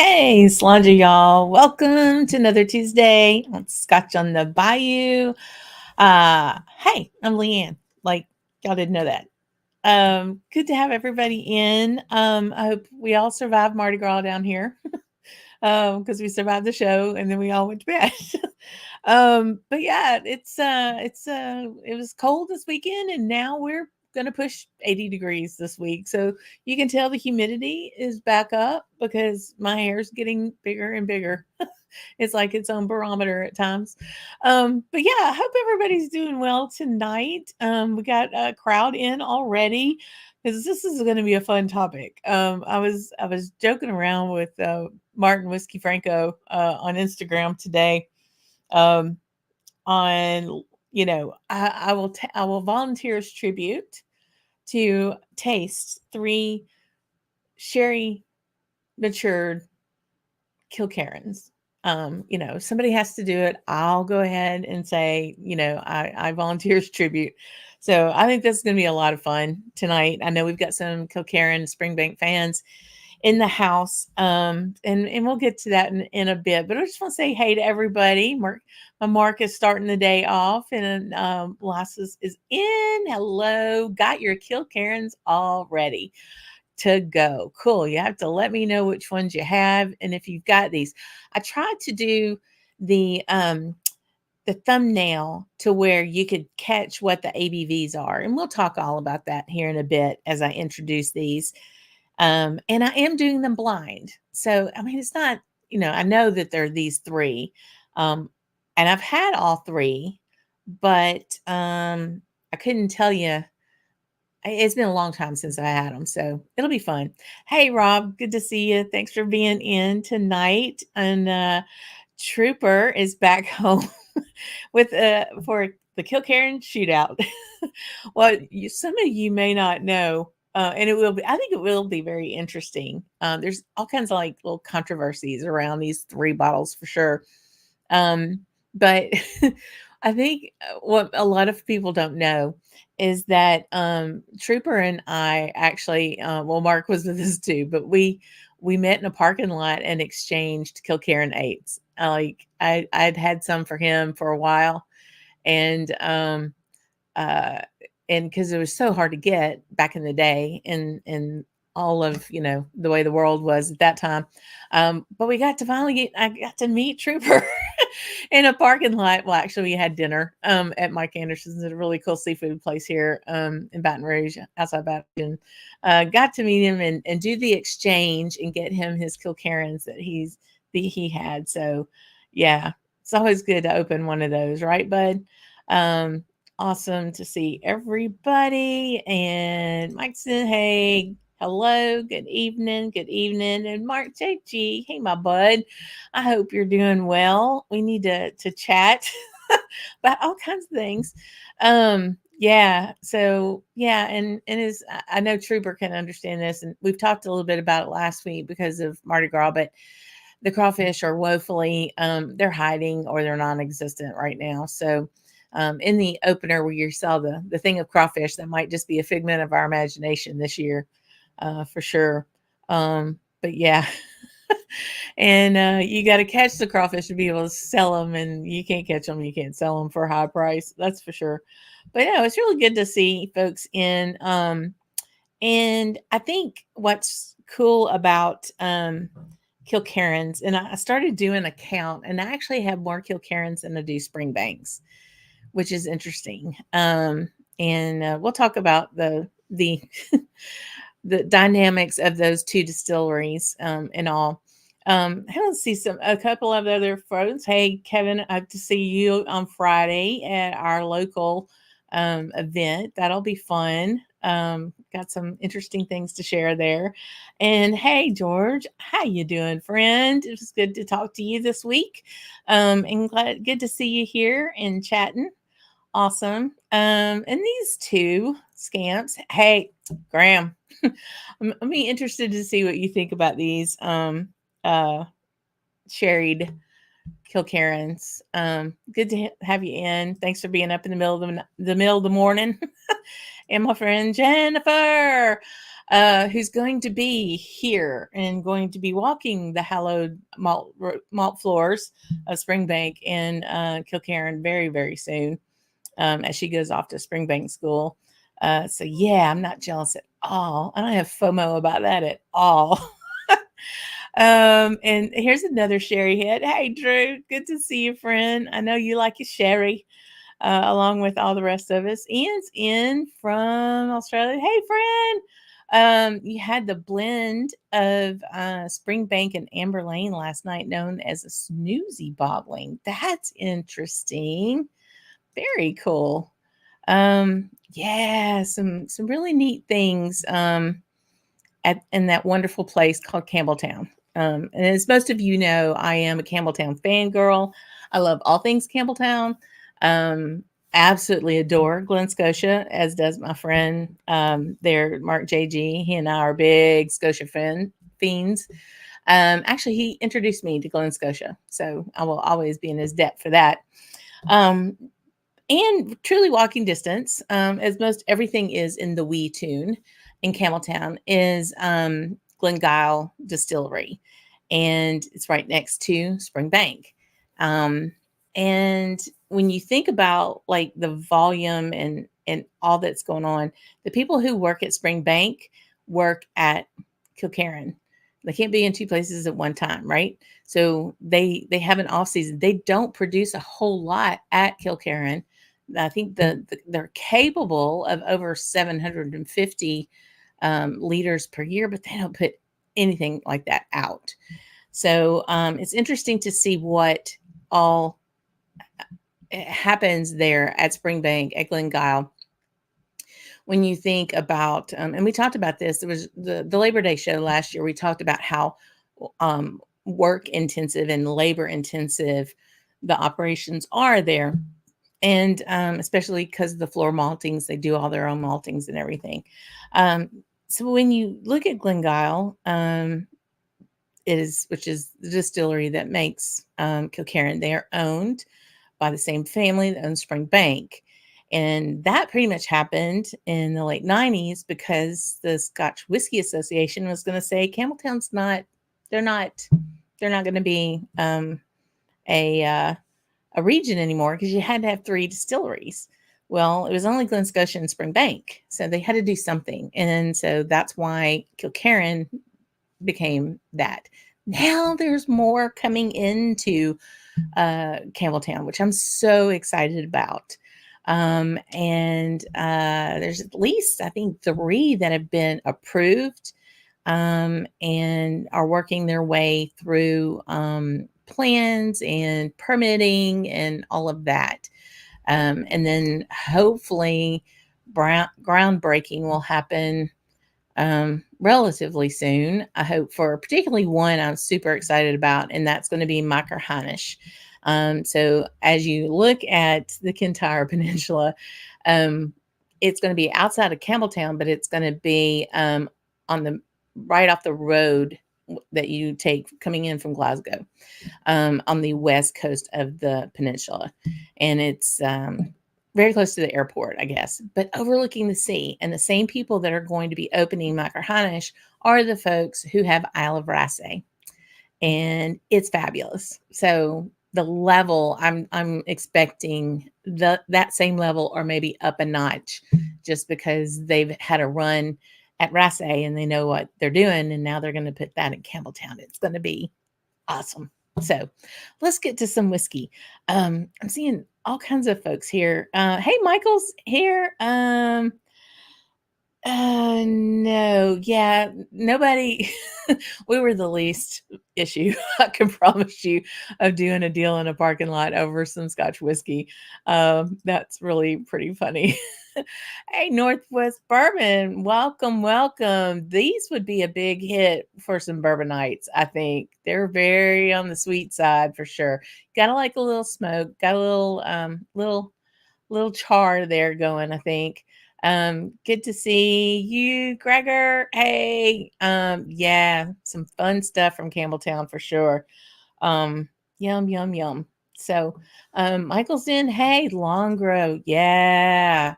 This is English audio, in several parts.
Hey, Slandra, y'all. Welcome to another Tuesday on Scotch on the Bayou. Hey, I'm Leanne. Like, y'all didn't know that. Good to have everybody in. I hope we all survived Mardi Gras down here. Because we survived the show and then we all went to bed. But yeah, it was cold this weekend and now we're gonna push 80 degrees this week. So you can tell the humidity is back up because my hair's getting bigger and bigger. It's like its own barometer at times. But yeah, I hope everybody's doing well tonight. We got a crowd in already because this is going to be a fun topic. I was joking around with Martin Whiskey Franco on Instagram today. Um, on I will volunteer as tribute to taste three sherry matured Kilkerrans. Somebody has to do it. I'll go ahead and say, I volunteer as tribute. So I think this is going to be a lot of fun tonight. I know we've got some Kilkerran Springbank fans in the house, and we'll get to that in a bit. But I just want to say hey to everybody. Mark is starting the day off, and Lasses is in. Hello, got your Kilkerrans all ready to go. Cool. You have to let me know which ones you have and if you've got these. I tried to do the thumbnail to where you could catch what the ABVs are, and we'll talk all about that here in a bit as I introduce these. And I am doing them blind. So I mean it's not, I know that there are these three. And I've had all three, but I couldn't tell you. It's been a long time since I had them, so it'll be fun. Hey, Rob, good to see you. Thanks for being in tonight. And Trooper is back home with for the Kilkerran shootout. Well, some of you may not know, and it will be. I think it will be very interesting. There's all kinds of like little controversies around these three bottles for sure. But I think what a lot of people don't know is that Trooper and I actually, well, Mark was with us too, but we met in a parking lot and exchanged Kilkerran eights. I'd had some for him for a while, and uh, and because it was so hard to get back in the day, and all of the way the world was at that time. But I got to meet Trooper in a parking lot. Well, actually, we had dinner at Mike Anderson's at a really cool seafood place here in Baton Rouge, outside Baton Rouge. Got to meet him and do the exchange and get him his Kilkerrans that he had. So, yeah, it's always good to open one of those, right, bud? Awesome to see everybody. And Mike said, hey, hello, good evening, good evening. And Mark JG, hey, my bud. I hope you're doing well. We need to chat about all kinds of things. Yeah, so yeah, and is I know Trooper can understand this, and we've talked a little bit about it last week because of Mardi Gras, but the crawfish are woefully they're hiding or they're non-existent right now. So in the opener where you saw the thing of crawfish, that might just be a figment of our imagination this year, for sure. But yeah. And you got to catch the crawfish to be able to sell them, and you can't catch them, you can't sell them for a high price, that's for sure. But yeah, it's really good to see folks in. And I think what's cool about Kilkerrans, and I started doing a count, and I actually have more Kilkerrans than I do Springbanks, which is interesting. And we'll talk about the the dynamics of those two distilleries and all. Hey, let's see a couple of other folks. Hey, Kevin, I hope to see you on Friday at our local event. That'll be fun. Got some interesting things to share there. And hey, George, how you doing, friend? It was good to talk to you this week. And good to see you here and chatting. Awesome. And these two scamps. Hey, Graham, I'm be interested to see what you think about these sherried Kilkerrans. Good to have you in. Thanks for being up in the middle of the middle of the morning. And my friend Jennifer. who's going to be here and going to be walking the hallowed malt floors of Springbank in Kilkerran very, very soon, as she goes off to Springbank school. So yeah, I'm not jealous at all. I don't have FOMO about that at all. And here's another sherry hit. Hey, Drew, good to see you, friend. I know you like your sherry, along with all the rest of us. Ian's in from Australia. Hey, friend. You had the blend of Springbank and Amber Lane last night, known as a snoozy bottling. That's interesting. Very cool. Yeah, some really neat things in that wonderful place called Campbeltown. And as most of you know, I am a Campbeltown fangirl. I love all things Campbeltown. Absolutely adore Glen Scotia, as does my friend there, Mark JG. He and I are big Scotia fiends. Actually, he introduced me to Glen Scotia, so I will always be in his debt for that. And truly walking distance, as most everything is in the Wee Tune in Campbeltown, is Glengyle Distillery, and it's right next to Springbank. And when you think about like the volume and all that's going on, the people who work at Springbank work at Kilkerran. They can't be in two places at one time, right? So they have an off season. They don't produce a whole lot at Kilkerran. I think they're capable of over 750 liters per year, but they don't put anything like that out. So it's interesting to see what all happens there at Springbank, at Glengyle. When you think about, and we talked about this, there was the Labor Day show last year. We talked about how work intensive and labor intensive the operations are there. And especially because of the floor maltings, they do all their own maltings and everything. So when you look at Glengyle, which is the distillery that makes Kilkerran, they are owned by the same family that owns Springbank. And that pretty much happened in the late 90s because the Scotch Whisky Association was going to say Campbelltown's they're not going to be a region anymore because you had to have 3 distilleries. Well, it was only Glen Scotia and Springbank, so they had to do something, and so that's why Kilkerran became that. Now there's more coming into Campbeltown, which I'm so excited about. And there's at least, I think, 3 that have been approved and are working their way through plans and permitting and all of that. And then hopefully groundbreaking will happen relatively soon. I hope for particularly one I'm super excited about, and that's going to be Mackerhanish. So as you look at the Kintyre Peninsula, it's going to be outside of Campbeltown, but it's going to be on the right off the road that you take coming in from Glasgow, on the west coast of the peninsula. And it's very close to the airport, I guess, but overlooking the sea. And the same people that are going to be opening Mackerhanish are the folks who have Isle of Raasay. And it's fabulous. So the level, I'm expecting that same level or maybe up a notch, just because they've had a run at Raasay and they know what they're doing, and now they're going to put that in Campbeltown. It's going to be awesome. So let's get to some whiskey. I'm seeing all kinds of folks here. Hey, Michael's here. No, yeah, nobody. We were the least issue, I can promise you, of doing a deal in a parking lot over some Scotch whiskey. That's really pretty funny. Hey, Northwest Bourbon, welcome, welcome. These would be a big hit for some bourbonites, I think. They're very on the sweet side for sure. Gotta like a little smoke, got a little char there going, I think. Good to see you, Gregor. Hey, yeah, some fun stuff from Campbeltown for sure. Yum, yum, yum. So, Michael's in. Hey, Long Grow. Yeah,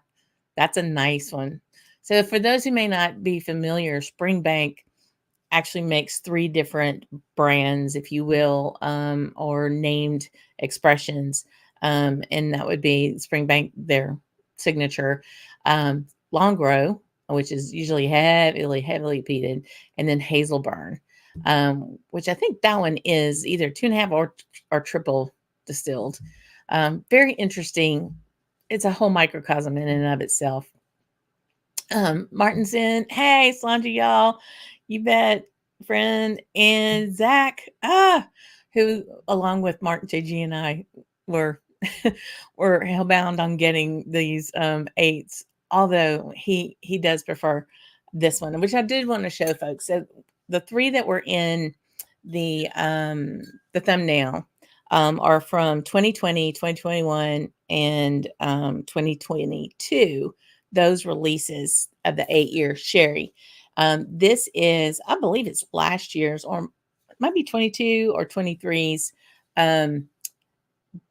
that's a nice one. So for those who may not be familiar, Springbank actually makes 3 different brands, if you will, or named expressions. And that would be Springbank, their signature, Long Grow, which is usually heavily peated, and then Hazelburn, which I think that one is either 2.5 or triple distilled. Very interesting. It's a whole microcosm in and of itself. Martin's in. Hey, Sandra, y'all. You bet, friend. And Zach, who, along with Mark, JG, and I, were were hellbound on getting these 8s. Although he does prefer this one, which I did want to show folks. So the 3 that were in the thumbnail are from 2020, 2021, and 2022. Those releases of the 8-year sherry. This is, I believe it's last year's, or it might be 22 or 23's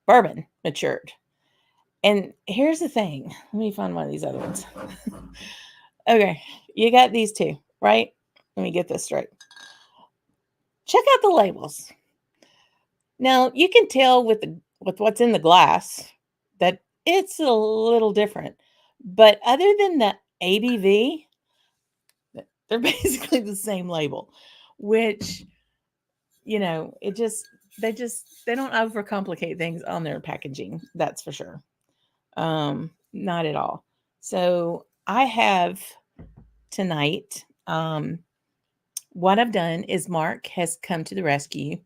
bourbon matured. And here's the thing. Let me find one of these other ones. Okay, you got these 2, right? Let me get this straight. Check out the labels. Now, you can tell with what's in the glass that it's a little different. But other than the ABV, they're basically the same label, which, they don't overcomplicate things on their packaging. That's for sure. Not at all. So I have tonight, what I've done is Mark has come to the rescue,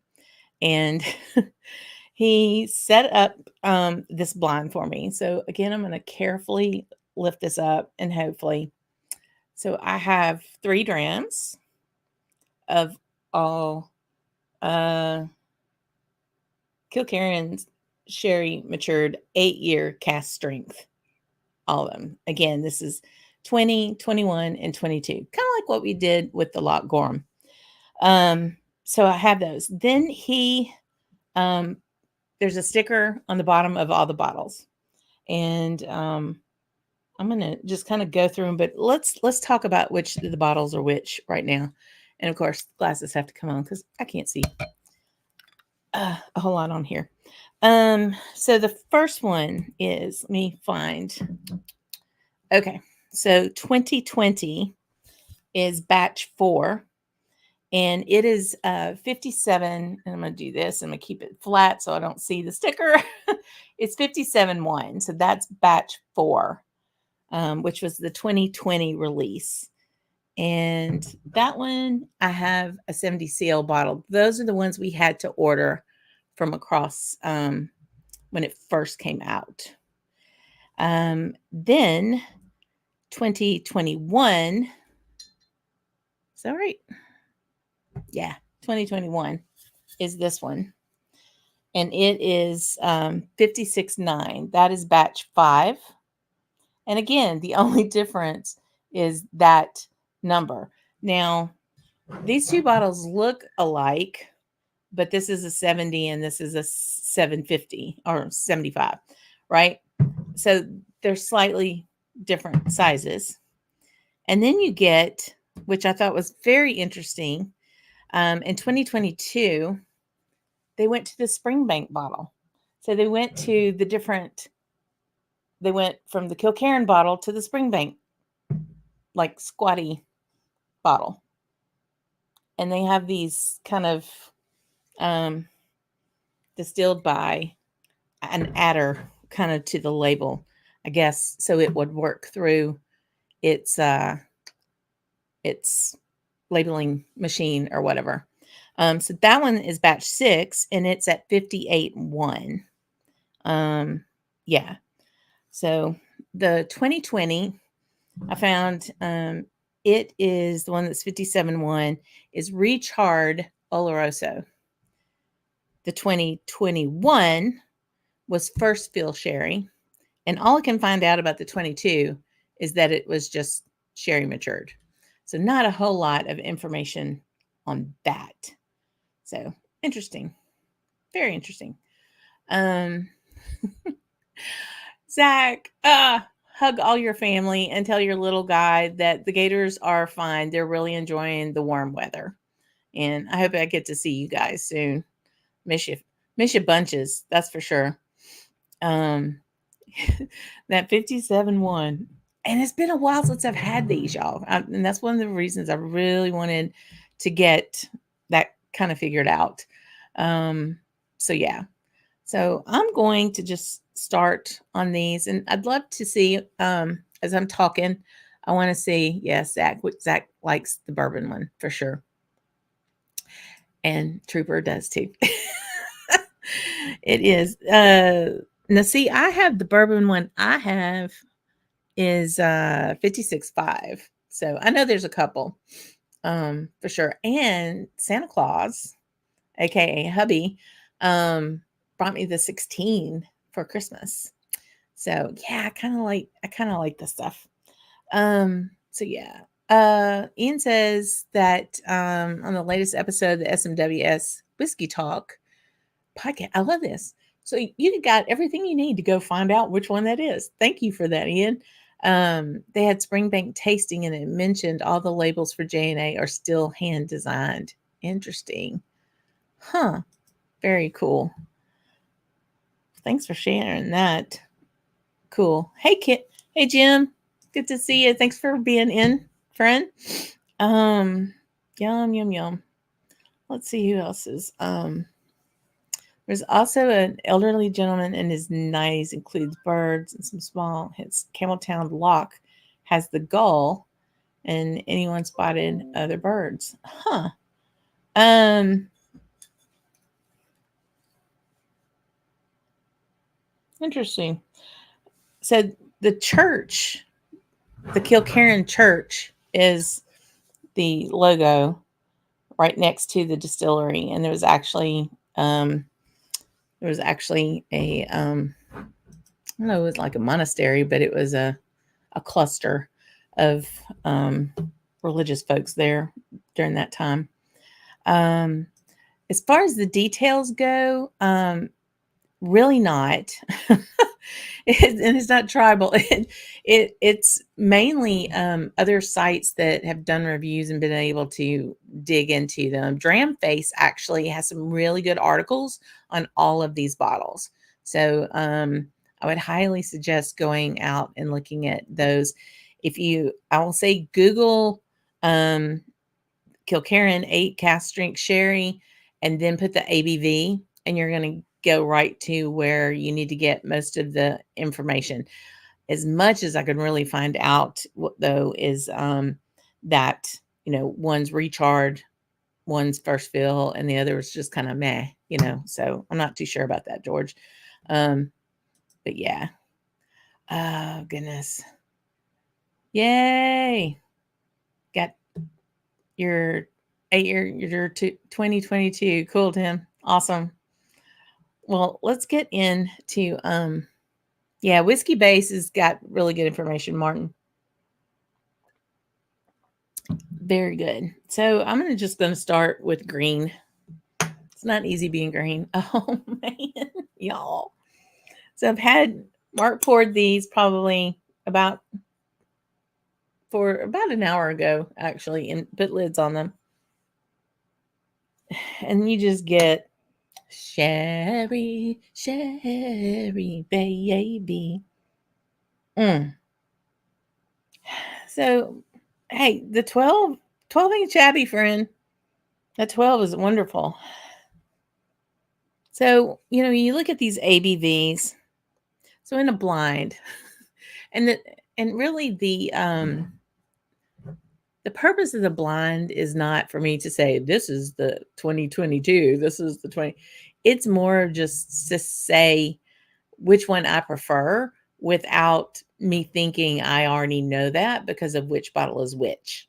and he set up this blind for me. So again, I'm going to carefully lift this up, and hopefully, so I have 3 drams of all Kilkerran sherry matured 8-year cask strength. All of them. Again, this is 20, 21, and 22. Kind of like what we did with the Loch Gorham. So I have those. Then there's a sticker on the bottom of all the bottles. And I'm going to just kind of go through them, but let's talk about which of the bottles are which right now. And of course, glasses have to come on because I can't see a whole lot on here. So the first one is, let me find. Okay, so 2020 is batch 4, and it is 57. And I'm going to do this. I'm going to keep it flat so I don't see the sticker. It's 57.1. So that's batch 4, which was the 2020 release. And that one, I have a 70 CL bottle. Those are the ones we had to order from across when it first came out. Then 2021, is that right? Yeah, 2021 is this one. And it is 56.9. That is batch 5. And again, the only difference is that number. Now, these 2 bottles look alike, but this is a 70 and this is a 750 or 75, right? So they're slightly different sizes. And then you get, which I thought was very interesting, in 2022, they went to the Springbank bottle. So they went from the Kilkerran bottle to the Springbank, like squatty bottle. And they have these kind of distilled by an adder kind of to the label, I guess, so it would work through its labeling machine or whatever. So that one is batch 6, and it's at 58.1. Yeah. So the 2020, I found it is the one that's 57.1 is Recharred Oloroso. The 2021 was first fill sherry. And all I can find out about the 22 is that it was just sherry matured. So not a whole lot of information on that. So interesting. Very interesting. Zach, hug all your family and tell your little guy that the gators are fine. They're really enjoying the warm weather. And I hope I get to see you guys soon. Miss you. Miss you bunches. That's for sure. Um, that 57 one. And it's been a while since I've had these, y'all. And that's one of the reasons I really wanted to get that kind of figured out. So, yeah. So I'm going to just start on these. And I'd love to see, as I'm talking, I want to see, yes, Zach likes the bourbon one for sure. And Trooper does too. It is. Now see, I have the bourbon one I have is 56.5. So I know there's a couple for sure. And Santa Claus, aka hubby, brought me the 16 for Christmas. So yeah, I kind of like this stuff. So yeah. Ian says that on the latest episode of the SMWS Whiskey Talk podcast, I love this. So you got everything you need to go find out which one that is. Thank you for that, Ian. They had Springbank tasting and it mentioned all the labels for J&A are still hand designed. Interesting. Huh. Very cool. Thanks for sharing that. Cool. Hey, Kit. Hey, Jim. Good to see you. Thanks for being in, friend. Yum. Let's see who else is. There's also an elderly gentleman in his 90s, includes birds and some small hits. Campbeltown Lock has the gull, and anyone spotted other birds. Huh. Interesting. So the church, the Kilkerran church, is the logo right next to the distillery, and there was actually a I don't know, it was like a monastery, but it was a cluster of religious folks there during that time. As far as the details go, really not. And it's not tribal. It's mainly other sites that have done reviews and been able to dig into them. Dramface actually has some really good articles on all of these bottles. So I would highly suggest going out and looking at those. I will say Google Kilkerran 8 cask strength sherry and then put the ABV, and you're going to go right to where you need to get most of the information. As much as I can really find out, though, is that, one's recharred, one's first fill, and the other is just kind of meh, so I'm not too sure about that, George. But yeah. Oh, goodness. Yay. Got your 2022. Cool, Tim. Awesome. Well, let's get into Whiskey Base has got really good information, Martin. Very good. So I'm just going to start with green. It's not easy being green. Oh man, y'all. So I've had Mark poured these probably for about an hour ago, actually, and put lids on them. And you just get sherry, baby. So, hey, the 12 ain't shabby, friend. That 12 is wonderful. So, you look at these ABVs. So in a blind, and really the purpose of the blind is not for me to say this is the 2022, this is the 20. It's more just to say which one I prefer without me thinking I already know that because of which bottle is which.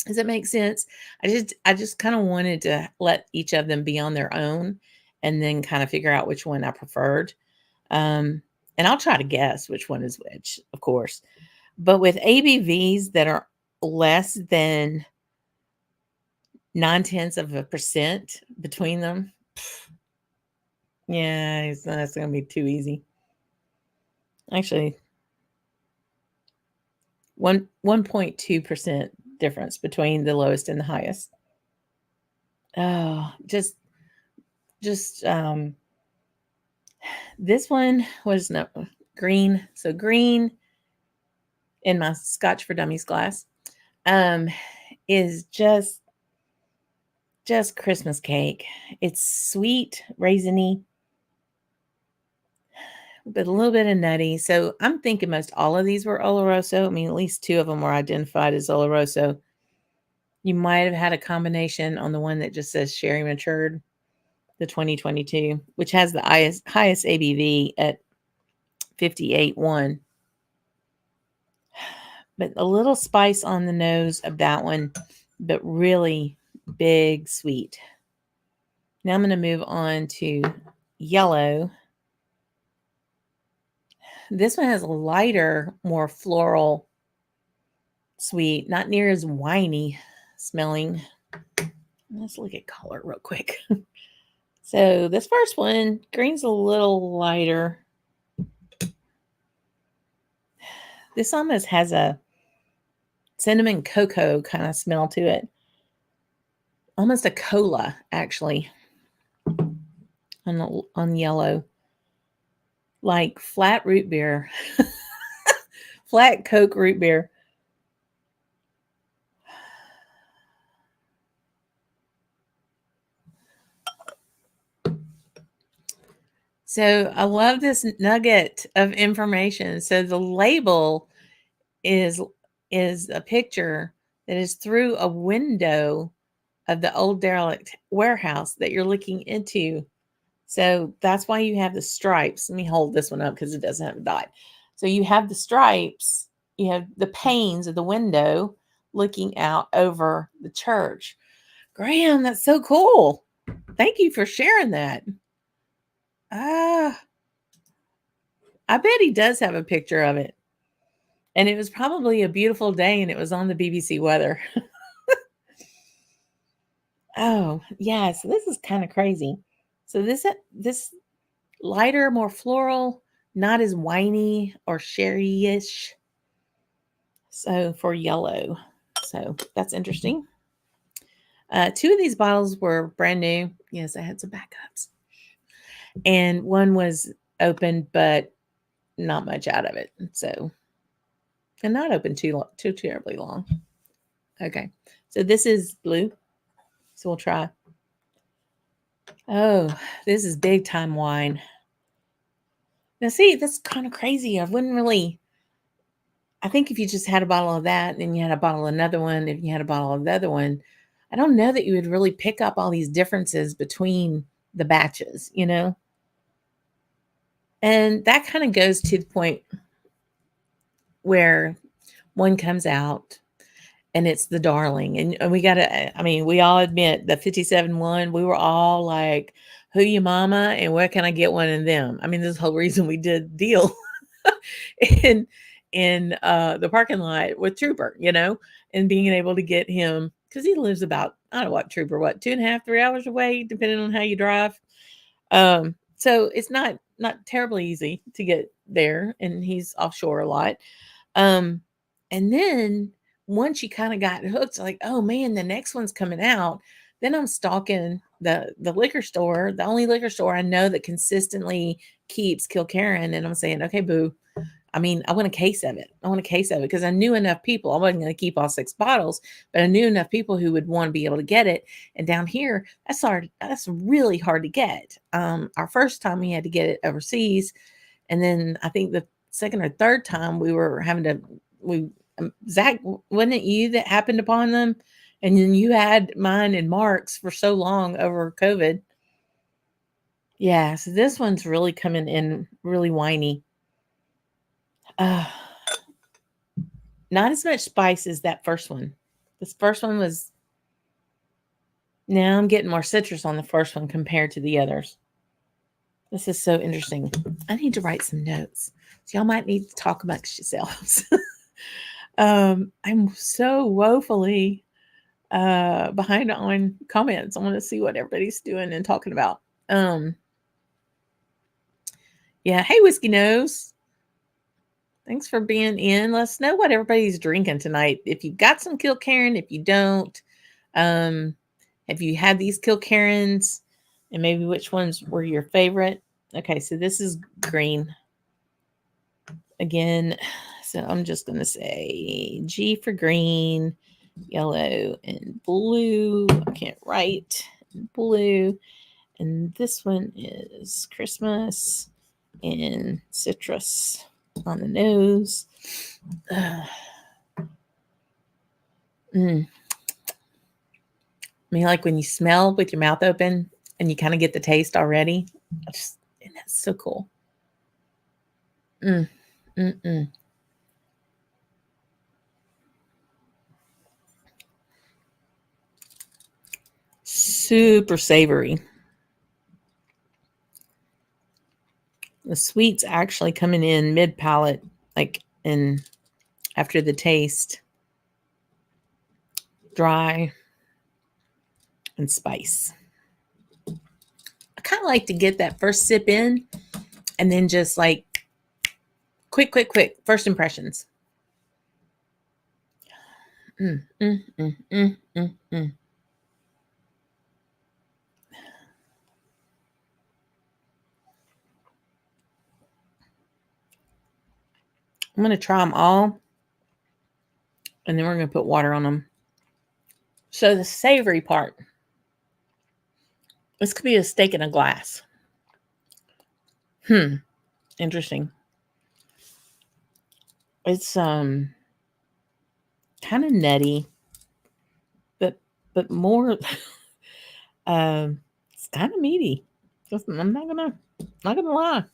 Does that make sense? I just kind of wanted to let each of them be on their own and then kind of figure out which one I preferred. And I'll try to guess which one is which, of course. But with ABVs that are less than 0.9% between them, yeah, that's going to be too easy. Actually, 1.2% difference between the lowest and the highest. Oh, just this one was no green. So green in my Scotch for Dummies glass is just Christmas cake. It's sweet, raisiny, but a little bit of nutty. So I'm thinking most all of these were Oloroso. I mean, at least 2 of them were identified as Oloroso. You might have had a combination on the one that just says sherry matured, the 2022, which has the highest ABV at 58.1. But a little spice on the nose of that one, but really big sweet. Now I'm going to move on to yellow. This one has a lighter, more floral sweet, not near as winey smelling. Let's look at color real quick. So this first one, green's a little lighter. This almost has a cinnamon cocoa kind of smell to it. Almost a cola, actually, on yellow. Like flat root beer. Flat Coke root beer. So I love this nugget of information. So the label is a picture that is through a window of the old derelict warehouse that you're looking into. So that's why you have the stripes. Let me hold this one up because it doesn't have a dot. So you have the stripes, you have the panes of the window looking out over the church. Graham, that's so cool. Thank you for sharing that. I bet he does have a picture of it. And it was probably a beautiful day and it was on the BBC weather. Oh, yeah. So this is kind of crazy. So this lighter, more floral, not as winey or sherry-ish. So for yellow. So that's interesting. 2 of these bottles were brand new. Yes, I had some backups. And one was open, but not much out of it. So, and not open too terribly long. Okay. So this is blue. So we'll try. Oh, this is big time wine. Now, see, that's kind of crazy. I think if you just had a bottle of that, and then you had a bottle of another one, if you had a bottle of the other one, I don't know that you would really pick up all these differences between the batches, you know? And that kind of goes to the point where one comes out and it's the darling. And we got to, I mean, we all admit the 57.1, we were all like, who you mama and where can I get one of them? I mean, this whole reason we did deal in the parking lot with Trooper, you know, and being able to get him because he lives about, I don't know what Trooper, 2.5, 3 hours away, depending on how you drive. So it's not terribly easy to get there, and he's offshore a lot. And then once you kind of got hooked, like, oh man, the next one's coming out. Then I'm stalking the liquor store, the only liquor store I know that consistently keeps Kilkerran, and I'm saying, okay, boo. I mean, I want a case of it. I want a case of it because I knew enough people. I wasn't going to keep all 6 bottles, but I knew enough people who would want to be able to get it. And down here, that's really hard to get. Our first time we had to get it overseas, and then I think the second or third time we were having to. Zach, wasn't it you that happened upon them? And then you had mine and Mark's for so long over COVID. Yeah, so this one's really coming in really whiny. Not as much spice as that first one. This first one was. Now I'm getting more citrus on the first one compared to the others. This is so interesting. I need to write some notes. So y'all might need to talk amongst yourselves. I'm so woefully behind on comments. I want to see what everybody's doing and talking about. Yeah. Hey, Whiskey Nose. Thanks for being in. Let us know what everybody's drinking tonight. If you got some Kilkerran, if you don't, um, have you had these Kilkerrans, and maybe which ones were your favorite? Okay, so this is green again. So I'm just going to say G for green, yellow, and blue. I can't write. Blue. And this one is Christmas and citrus on the nose. I mean, like when you smell with your mouth open and you kind of get the taste already. And that's so cool. Super savory. The sweet's actually coming in mid palate, like in after the taste. Dry and spice. I kind of like to get that first sip in and then just like quick first impressions. I'm going to try them all, and then we're going to put water on them. So the savory part, this could be a steak in a glass. Interesting. It's kind of nutty, but more it's kind of meaty. I'm not gonna lie.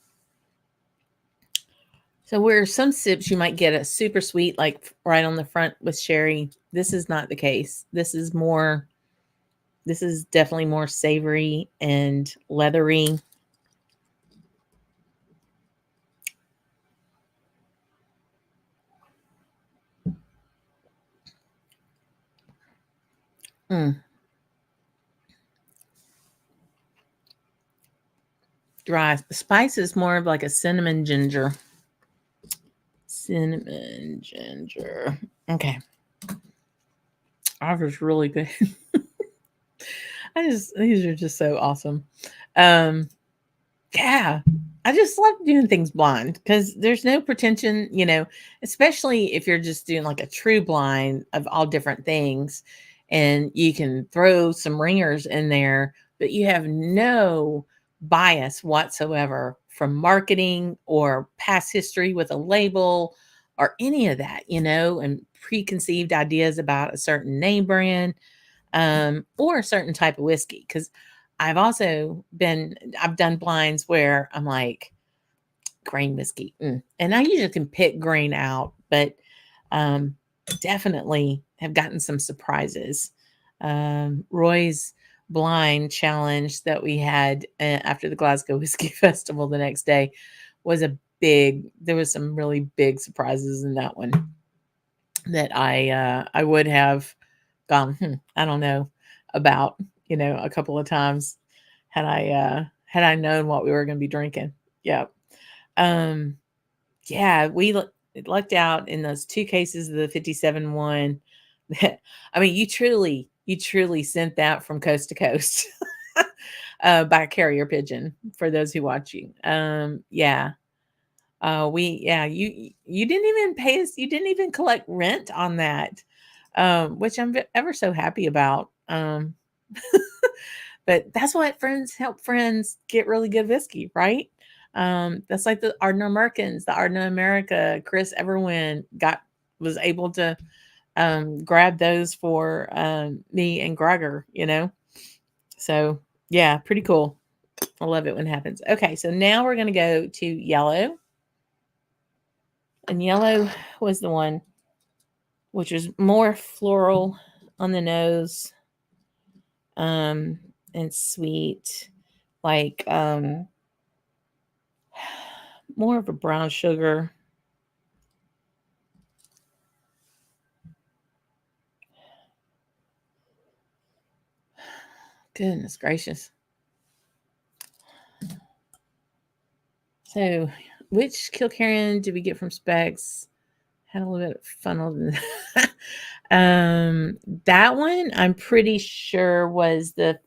So where some sips you might get a super sweet, like right on the front with sherry, this is not the case. This is definitely more savory and leathery. Dry. The spice is more of like a cinnamon ginger. Cinnamon ginger. Okay. Offers really good. These are just so awesome. Yeah. I just love doing things blind because there's no pretension, especially if you're just doing like a true blind of all different things, and you can throw some ringers in there, but you have no bias whatsoever from marketing or past history with a label or any of that, and preconceived ideas about a certain name brand or a certain type of whiskey. Because I've done blinds where I'm like, grain whiskey. And I usually can pick grain out, but definitely have gotten some surprises. Roy's blind challenge that we had after the Glasgow Whiskey Festival the next day was there was some really big surprises in that one that I would have gone, I don't know about, a couple of times had I known what we were going to be drinking. Yep. Yeah, we lucked out in those 2 cases of the 57 one. I mean, you truly sent that from coast to coast by carrier pigeon for those who watching. Yeah. You didn't even pay us. You didn't even collect rent on that, which I'm ever so happy about. But that's what friends help friends get really good whiskey, right? That's like the Ardent Americans, the Ardent America. Chris Everwin was able to grab those for me and Gregor, So yeah, pretty cool. I love it when it happens. Okay, so now we're gonna go to yellow. And yellow was the one which was more floral on the nose, and sweet, like more of a brown sugar. Goodness gracious. So which Kilkerran did we get from Specs? Had a little bit of funnel. That one I'm pretty sure was the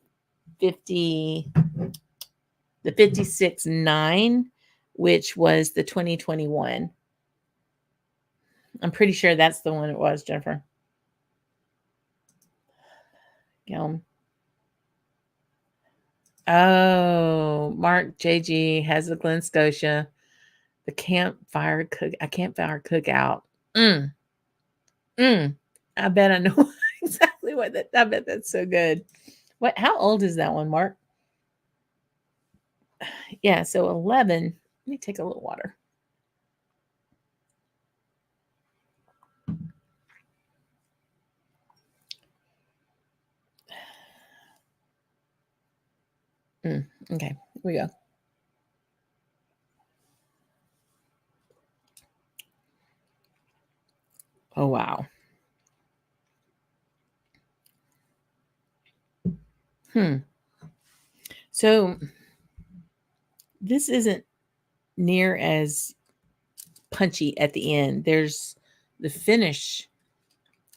56.9, which was the 2021. I'm pretty sure that's the one it was, Jennifer. Yum. Oh, Mark JG has a Glen Scotia, the campfire cookout. I bet I know exactly what that. I bet that's so good. What? How old is that one, Mark? Yeah, so 11. Let me take a little water. Okay, here we go. Oh, wow. So this isn't near as punchy at the end. There's the finish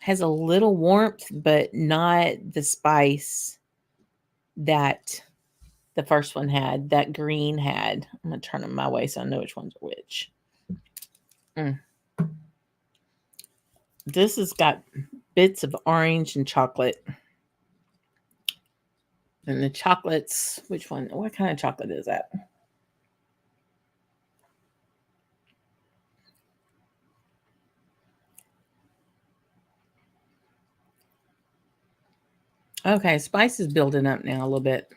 has a little warmth, but not the spice that the first one had, that green had. I'm going to turn them my way so I know which ones are which. This has got bits of orange and chocolate. And the chocolates, which one? What kind of chocolate is that? Okay, spice is building up now a little bit.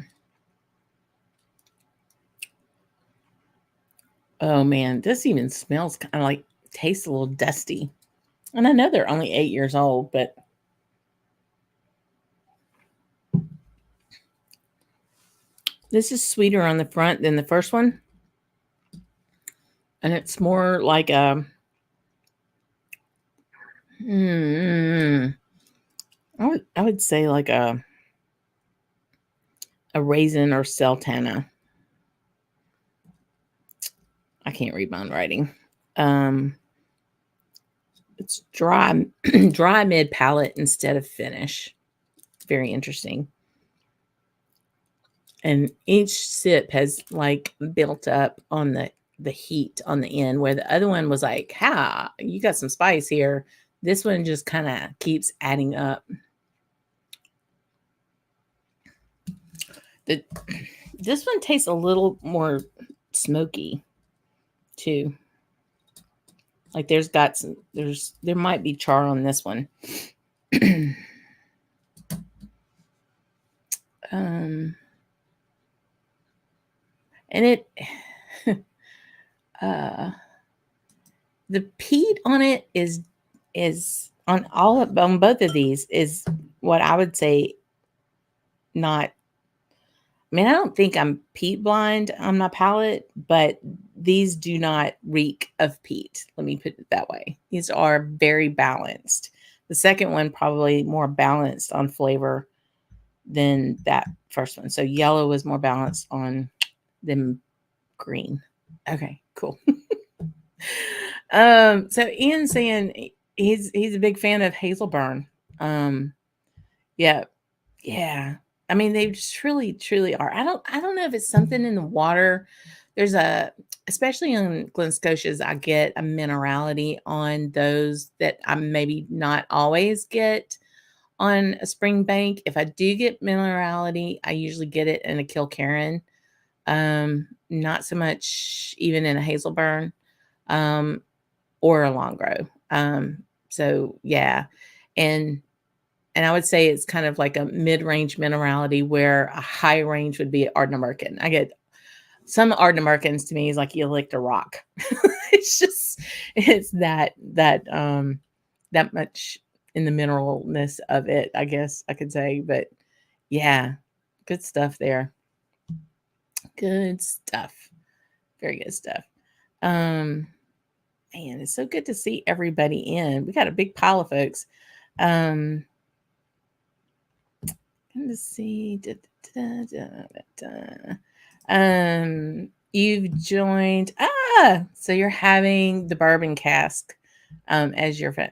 Oh man, this even smells kind of like, tastes a little dusty. And I know they're only 8 years old, but this is sweeter on the front than the first one. And it's more like a I would say like a raisin or sultana. I can't read my own writing. It's dry dry mid palate instead of finish. Very interesting. And each sip has like built up on the heat on the end, where the other one was like, "Ha, you got some spice here." This one just kind of keeps adding up. This one tastes a little more smoky too. Like there might be char on this one. And it the peat on it is on both of these is what I would say not. I mean, I don't think I'm peat blind on my palate, but these do not reek of peat. Let me put it that way. These are very balanced. The second one probably more balanced on flavor than that first one. So yellow was more balanced on than green. Okay, cool. So Ian's saying he's a big fan of Hazelburn. Yeah. I mean, they truly are. I don't know if it's something in the water. There's especially on Glen Scotias, I get a minerality on those that I maybe not always get on a Springbank. If I do get minerality, I usually get it in a Kilkerran. Not so much even in a Hazelburn, or a Longrow. So yeah. And I would say it's kind of like a mid-range minerality, where a high range would be Ardnamurchan. I get some Ardnamurchans to me is like you licked a rock. It's that much in the mineralness of it, I guess I could say. But yeah, good stuff there. Good stuff. Very good stuff. Man, it's so good to see everybody in. We got a big pile of folks. Let's see. You've joined. So you're having the bourbon cask as your friend.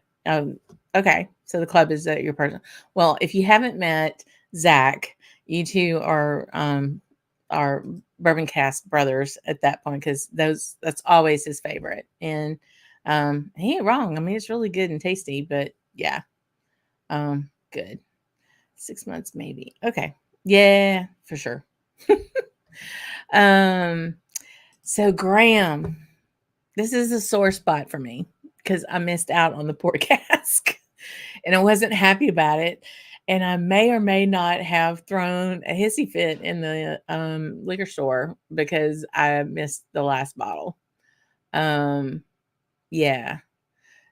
Okay. So the club is your person. Well, if you haven't met Zach, you two are bourbon cask brothers at that point because that's always his favorite. And he ain't wrong. I mean, it's really good and tasty, but yeah. Good. 6 months maybe. Okay. Yeah, for sure. um so Graham, this is a sore spot for me because I missed out on the port cask and I wasn't happy about it. And I may or may not have thrown a hissy fit in the liquor store because I missed the last bottle. Yeah.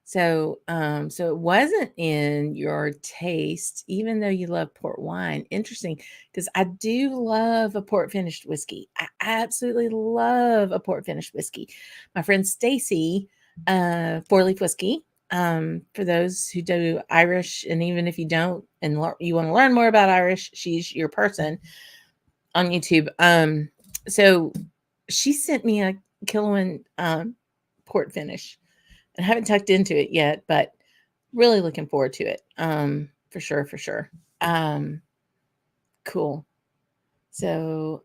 So it wasn't in your taste, even though you love port wine. Interesting, because I do love a port finished whiskey. I absolutely love a port finished whiskey. My friend Stacy, Four Leaf Whiskey. For those who do Irish, and even if you don't, and you want to learn more about Irish, she's your person on YouTube. So she sent me a Kilkerran port finish. I haven't tucked into it yet, but really looking forward to it. For sure, for sure. Cool. So,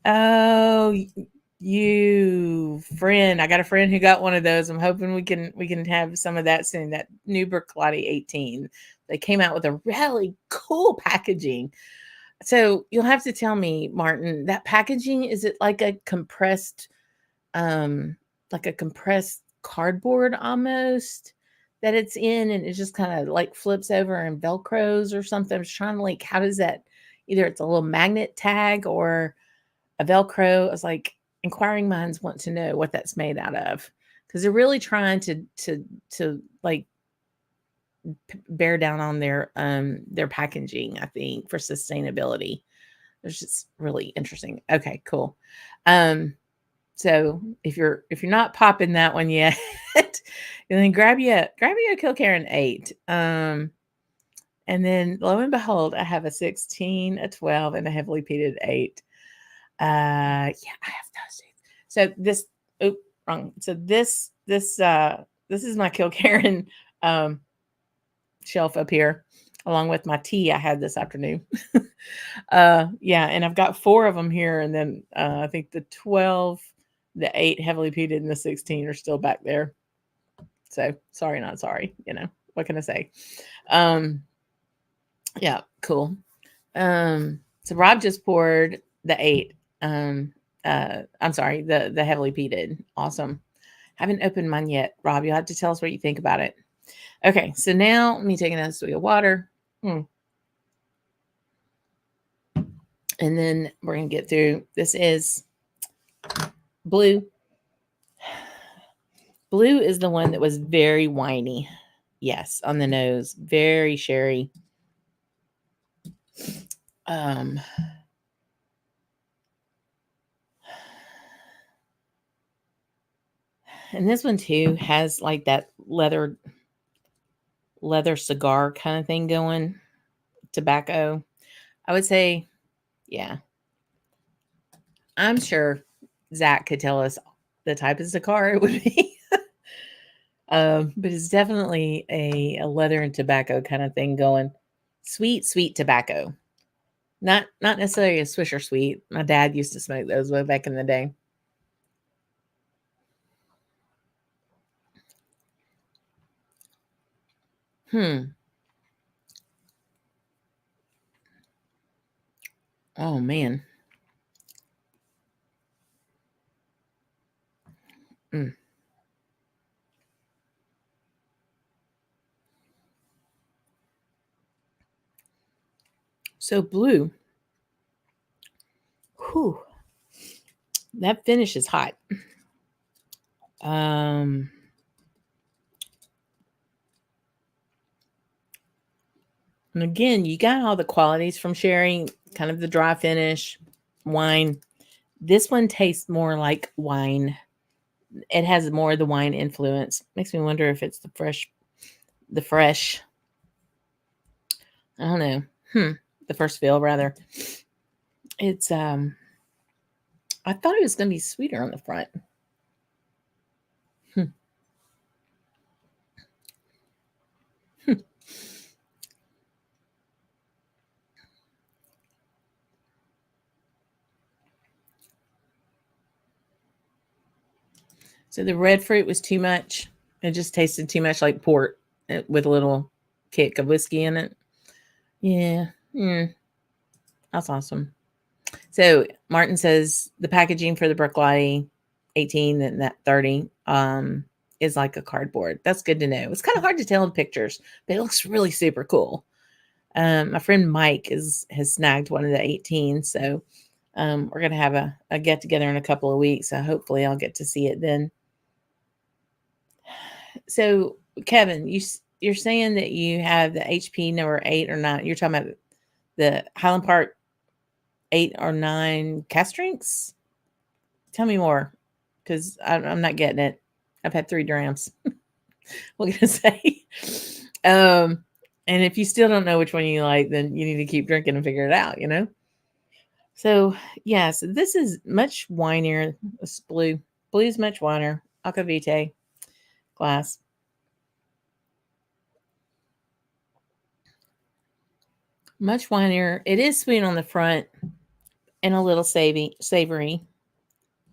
oh, you friend, I got a friend who got one of those. I'm hoping we can have some of that soon. That new Berclotti 18. They came out with a really cool packaging. So you'll have to tell me, Martin, that packaging, is it um like a compressed cardboard almost that it's in, and it just kind of like flips over and velcros or something? I was trying to like, how does that, either it's a little magnet tag or a velcro. I was like, inquiring minds want to know what that's made out of because they're really trying to like bear down on their packaging, I think, for sustainability. It's just really interesting. Okay, cool. So if you're not popping that one yet, then grab you a Kilkerran 8. And then lo and behold, I have a 16, a 12, and a heavily peated 8. Yeah, I have those things. So this, wrong. So this is my Kilkerran shelf up here, along with my tea I had this afternoon. Yeah, and I've got 4 of them here, and then I think the 12, the 8 heavily peated, and the 16 are still back there. So sorry, not sorry. What can I say? Um, yeah, cool. So Rob just poured the 8. I'm sorry, the heavily peated. Awesome. Haven't opened mine yet, Rob. You'll have to tell us what you think about it. Okay, so now let me take another swig of water. And then we're going to get through. This is Blue. Blue is the one that was very winey. Yes, on the nose. Very sherry. And this one too has like that leather cigar kind of thing going. Tobacco. I would say, yeah. I'm sure Zach could tell us the type of cigar it would be. But it's definitely a leather and tobacco kind of thing going. Sweet tobacco. Not necessarily a Swisher Sweet. My dad used to smoke those way back in the day. Oh man. Mm. So Blue. Whew. That finish is hot. And again, you got all the qualities from sherry, kind of the dry finish, wine. This one tastes more like wine. It has more of the wine influence. Makes me wonder if it's the fresh. I don't know. The first fill rather. It's I thought it was going to be sweeter on the front. Hmm. Hmm. So the red fruit was too much. It just tasted too much like port with a little kick of whiskey in it. Yeah. That's awesome. So Martin says the packaging for the Brooklight 18 and that 30 is like a cardboard. That's good to know. It's kind of hard to tell in pictures, but it looks really super cool. My friend Mike has snagged one of the 18, so we're gonna have a get together in a couple of weeks. So hopefully I'll get to see it then. So Kevin, you're saying that you have the HP number 8 or 9. You're talking about the Highland Park 8 or 9 CaskStrengths? Tell me more, because I'm not getting it. I've had 3 drams. What can I say? And if you still don't know which one you like, then you need to keep drinking and figure it out, you know? So, yes, this is much winier. This blue. Blue's much winer. Aquavitae glass. Much winier. It is sweet on the front and a little savory.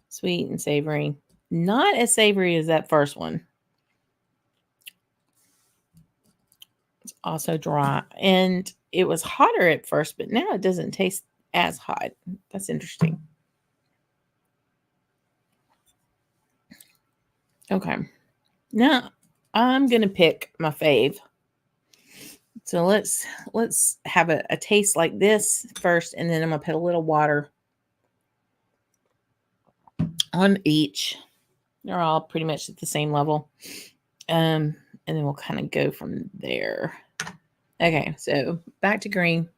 Sweet and savory. Not as savory as that first one. It's also dry. And it was hotter at first, but now it doesn't taste as hot. That's interesting. Okay. Now I'm gonna pick my fave. So let's have a taste like this first, and then I'm gonna put a little water on each. They're all pretty much at the same level. And then we'll kind of go from there. Okay, so back to green.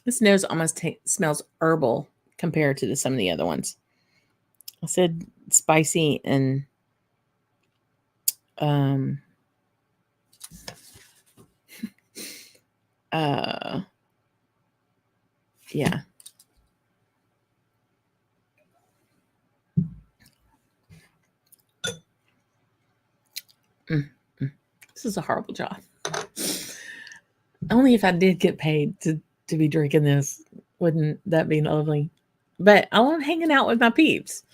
This nose almost smells herbal compared to some of the other ones. I said spicy and um yeah. Mm, mm. This is a horrible job. Only if I did get paid to be drinking this, wouldn't that be lovely? But I love hanging out with my peeps.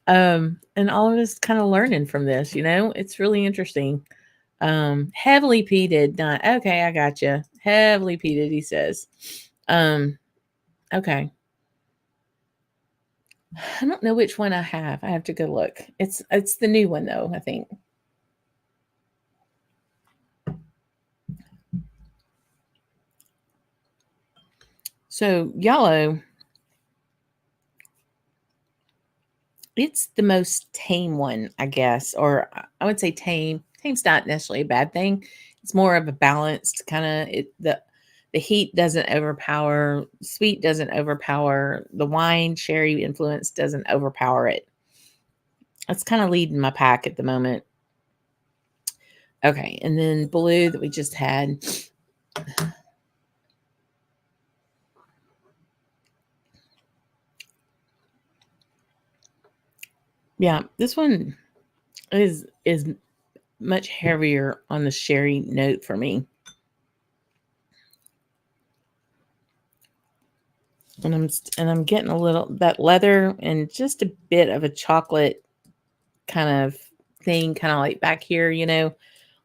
And all of us kind of learning from this, you know? It's really interesting. Heavily peated, not okay, I got you. Heavily peated, he says. Okay. I don't know which one I have. I have to go look. It's the new one though, I think. So yellow, it's the most tame one, I guess, or I would say tame. Tame's not necessarily a bad thing. It's more of a balanced kind of the heat doesn't overpower, sweet doesn't overpower, the wine sherry influence doesn't overpower it. That's kind of leading my pack at the moment. Okay, and then blue that we just had. Yeah, this one is much heavier on the sherry note for me. And I'm getting a little that leather and just a bit of a chocolate kind of thing, kind of like back here, you know,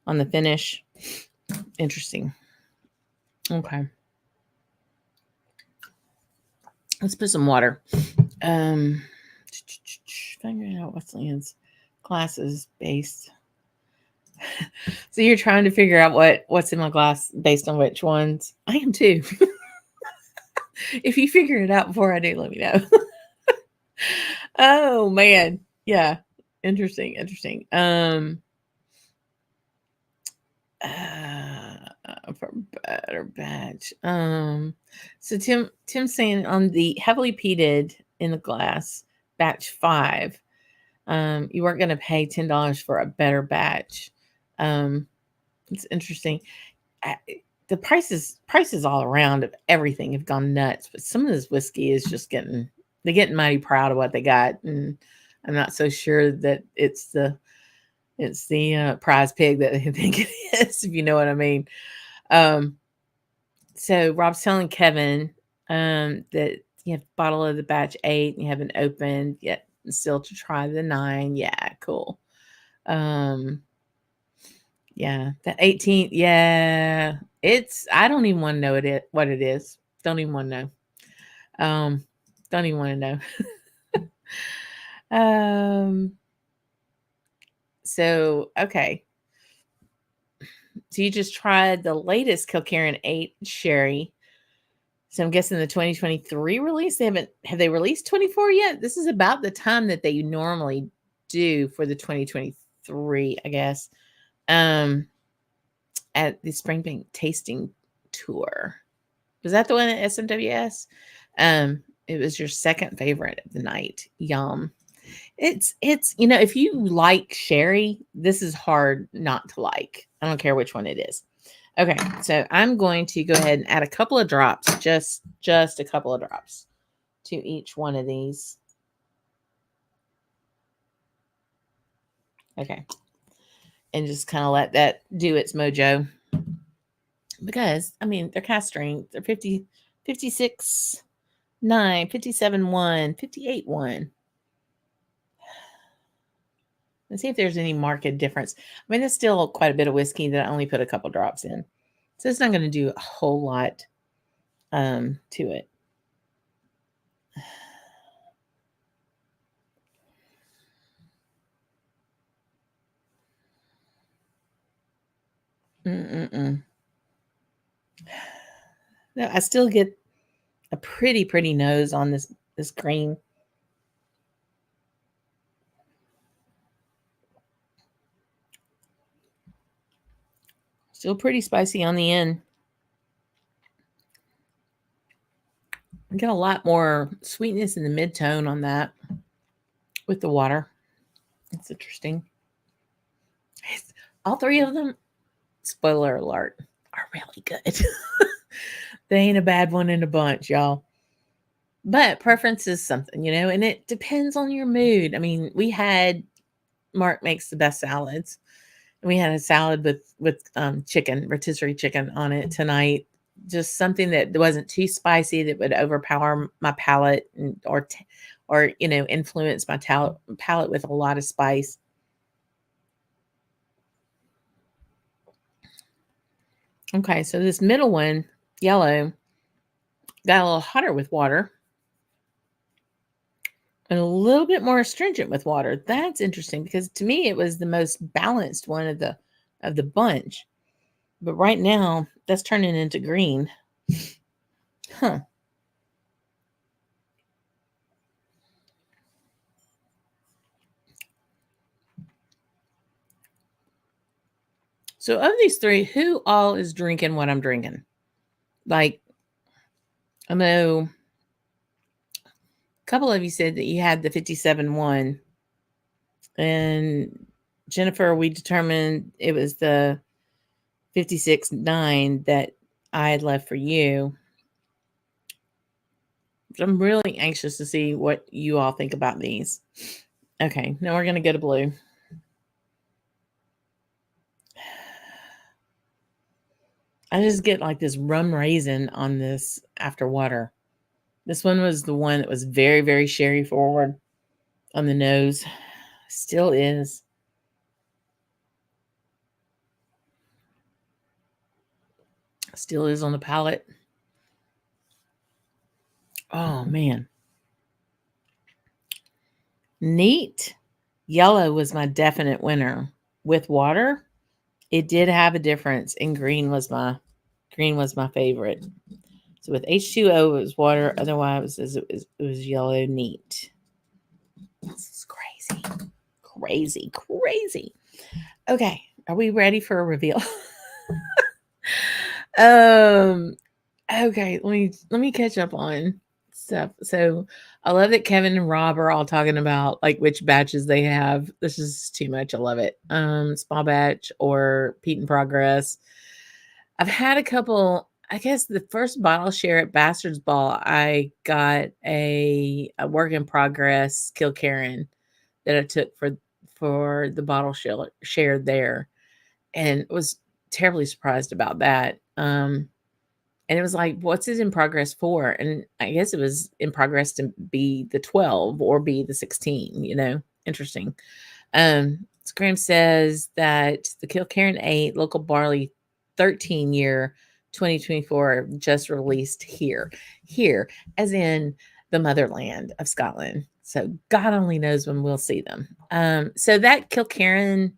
on the finish. Interesting. Okay. Let's put some water. Figuring out what's Lan's glasses based. So you're trying to figure out what's in my glass based on which ones. I am too. If you figure it out before I do, let me know. Oh man. Yeah. Interesting. For better batch. So Tim's saying on the heavily peated in the glass batch 5, you weren't going to pay $10 for a better batch. It's interesting. the prices all around of everything have gone nuts, but some of this whiskey is just they're getting mighty proud of what they got, and I'm not so sure that it's the prize pig that they think it is, if you know what I mean. So Rob's telling Kevin that you have a bottle of the batch 8 and you haven't opened yet, still to try the 9. Yeah, cool. Yeah, the 18th. Yeah, I don't even want to know what it is. Don't even want to know. Don't even want to know. So okay. So you just tried the latest Kilkerran 8 sherry. So I'm guessing the 2023 release. Have they released 24 yet? This is about the time that they normally do for the 2023, I guess. At the Spring Bank tasting tour. Was that the one at SMWS? It was your second favorite of the night. Yum. It's if you like sherry, this is hard not to like. I don't care which one it is. Okay, so I'm going to go ahead and add a couple of drops, just a couple of drops to each one of these. Okay. And just kind of let that do its mojo. Because, I mean, they're cask strength. They're 50, 56, 9, 57, 1, 58, 1. Let's see if there's any marked difference. I mean, there's still quite a bit of whiskey that I only put a couple drops in. So it's not going to do a whole lot to it. No, I still get a pretty nose on this green. Still pretty spicy on the end. I get a lot more sweetness in the mid-tone on that with the water. It's interesting. All three of them, spoiler alert, are really good. They ain't a bad one in a bunch, y'all. But preference is something, and it depends on your mood. I mean, Mark makes the best salads. We had a salad with chicken, rotisserie chicken on it tonight. Just something that wasn't too spicy that would overpower my palate or influence my palate with a lot of spice. Okay, so this middle one, yellow, got a little hotter with water and a little bit more astringent with water. That's interesting because to me it was the most balanced one of the bunch. But right now that's turning into green. Huh. So of these three, who all is drinking what I'm drinking? Like, I know a couple of you said that you had the 57-1. And Jennifer, we determined it was the 56-9 that I had left for you. I'm really anxious to see what you all think about these. Okay, now we're going to go to blue. I just get like this rum raisin on this after water. This one was the one that was very, very sherry forward on the nose. Still is. Still is on the palate. Oh, man. Neat. Yellow was my definite winner. With water, it did have a difference, and green was my favorite. So with H2O, it was water. Otherwise, it was yellow. Neat. This is crazy. Okay, are we ready for a reveal? Okay, let me catch up on stuff. So I love that Kevin and Rob are all talking about like which batches they have. This is too much. I love it. Small batch or Pete in progress. I've had a couple. I guess the first bottle share at Bastard's Ball, I got a work in progress Kilkerran that I took for the bottle share there, and was terribly surprised about that. And it was like, what's it in progress for? And I guess it was in progress to be the 12 or be the 16, interesting. Scram says that the Kilkerran 8 local barley 13 year 2024 just released here, as in the motherland of Scotland. So God only knows when we'll see them. So that Kilkerran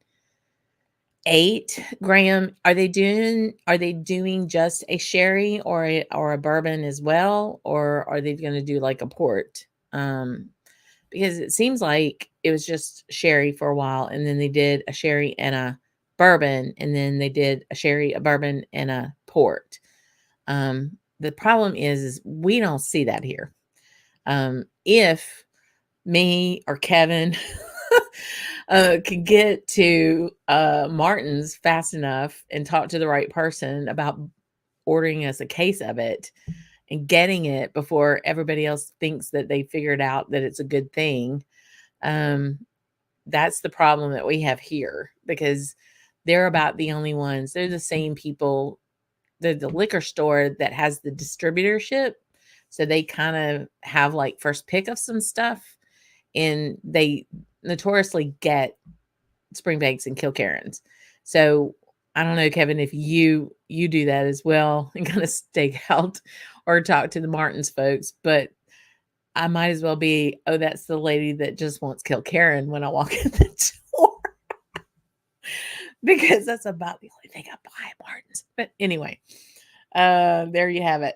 8, Graham, are they doing just a sherry or a bourbon as well, or are they going to do like a port? Because it seems like it was just sherry for a while, and then they did a sherry and a bourbon, and then they did a sherry, a bourbon, and a port. The problem is we don't see that here. If me or Kevin can get to Martin's fast enough and talk to the right person about ordering us a case of it and getting it before everybody else thinks that they figured out that it's a good thing. That's the problem that we have here, because they're about the only ones. They're the same people. They're the liquor store that has the distributorship. So they kind of have like first pick of some stuff, and they notoriously get Springbanks and Kilkerrans. So I don't know, Kevin, if you do that as well and kind of stake out or talk to the Martins folks, but I might as well be, oh, that's the lady that just wants Kilkerran when I walk in the door. Because that's about the only thing I buy at Martins. But anyway, there you have it.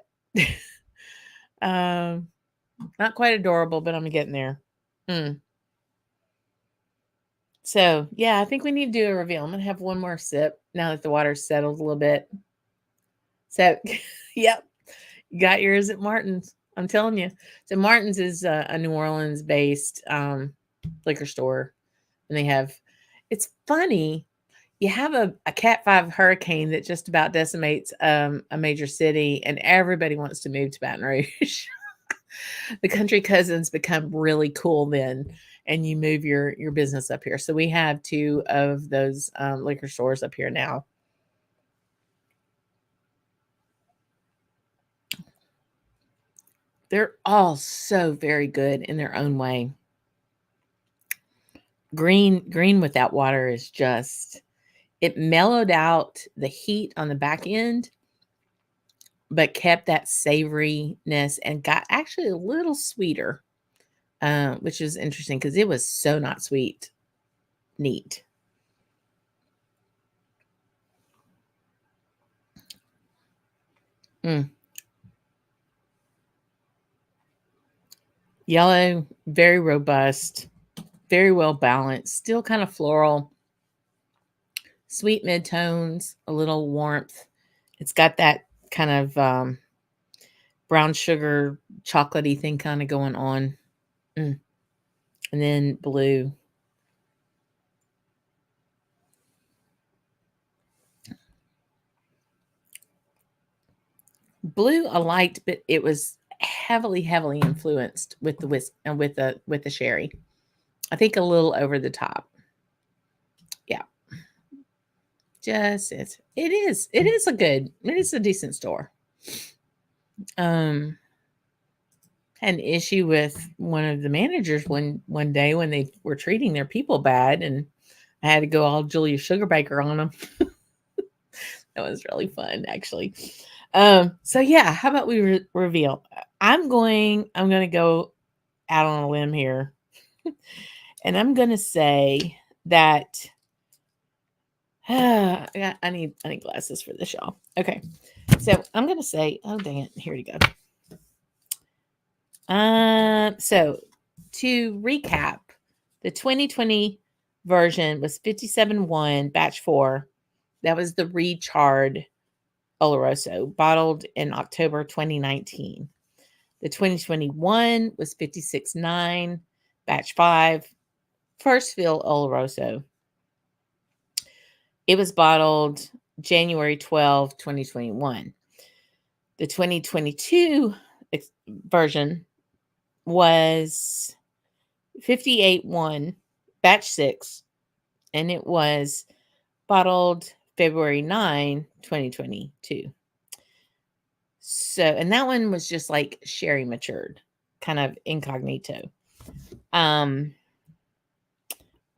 Not quite adorable, but I'm getting there. So yeah, I think we need to do a reveal. I'm gonna have one more sip now that the water's settled a little bit. So, yep, you got yours at Martin's. I'm telling you. So Martin's is a New Orleans based liquor store, and they have. It's funny. You have a Cat 5 hurricane that just about decimates a major city, and everybody wants to move to Baton Rouge. The country cousins become really cool then, and you move your business up here. So we have 2 of those liquor stores up here now. They're all so very good in their own way. Green with that water is just, it mellowed out the heat on the back end, but kept that savoriness and got actually a little sweeter, which is interesting because it was so not sweet. Neat. Yellow, very robust, very well balanced, still kind of floral, sweet mid-tones, a little warmth. It's got that kind of brown sugar, chocolatey thing kind of going on. And then blue. Blue I liked, but it was heavily influenced with the whisk and with the sherry. I think a little over the top. Yeah. Just it is a decent store. Had an issue with one of the managers one day when they were treating their people bad, and I had to go all Julia Sugarbaker on them. That was really fun, actually. So yeah, how about we reveal? I'm going to go out on a limb here, and I'm going to say that I need glasses for this, y'all. Okay, so I'm going to say, oh dang it, here we go. So to recap, the 2020 version was 57.1 batch 4. That was the recharred Oloroso, bottled in October 2019. The 2021 was 56.9 batch 5, first fill Oloroso. It was bottled January 12, 2021. The 2022 version was 58.1, batch 6, and it was bottled February 9, 2022. So, and that one was just like sherry matured, kind of incognito. Where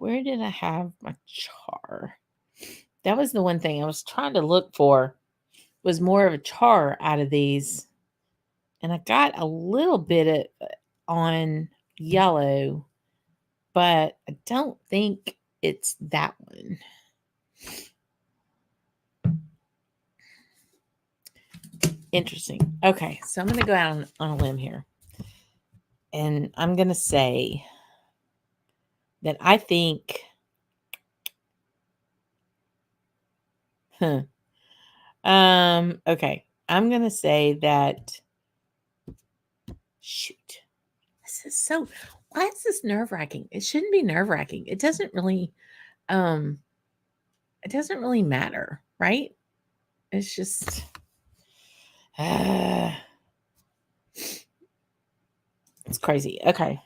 did I have my char? That was the one thing I was trying to look for, was more of a char out of these. And I got a little bit on yellow, but I don't think it's that one. Interesting. Okay, so I'm going to go out on a limb here. And I'm going to say that I think, okay, I'm going to say that, shoot, this is so, why is this nerve-wracking? It shouldn't be nerve-wracking. It doesn't really matter, right? It's just, it's crazy. Okay.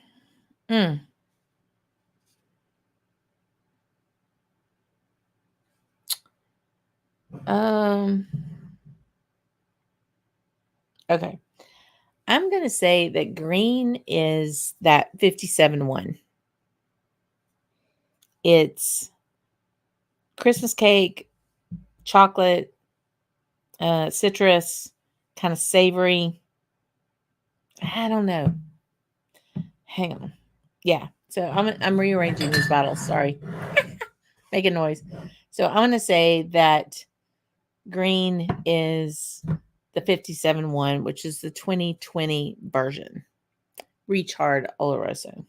Okay. I'm going to say that green is that 57.1. It's Christmas cake, chocolate, citrus, kind of savory. I don't know. Hang on. Yeah. So I'm rearranging these bottles. Sorry. Making noise. So I'm going to say that green is the 57.1, which is the 2020 version. Recharred Oloroso.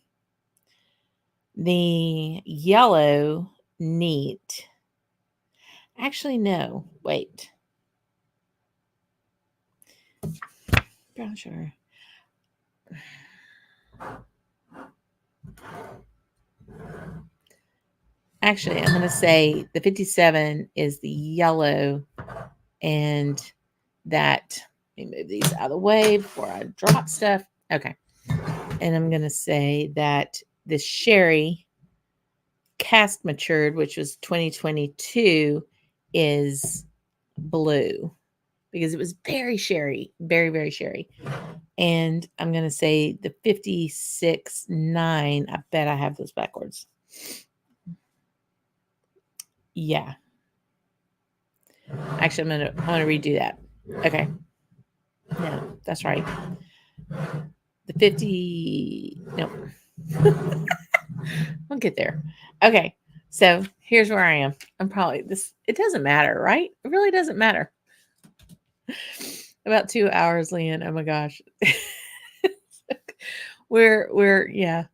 The yellow neat. Actually, no. Wait. Brown sugar. Actually, I'm going to say the 57 is the yellow, and that, let me move these out of the way before I drop stuff. Okay. And I'm going to say that the sherry cask matured, which was 2022, is blue because it was very sherry, very, very sherry. And I'm going to say the 56.9, I bet I have those backwards. Yeah. Actually, I'm going to redo that. Okay. No, that's right. The 50, no. I'll get there. Okay. So here's where I am. I'm probably this. It doesn't matter, right? It really doesn't matter. About 2 hours, Leanne. Oh my gosh. we're yeah.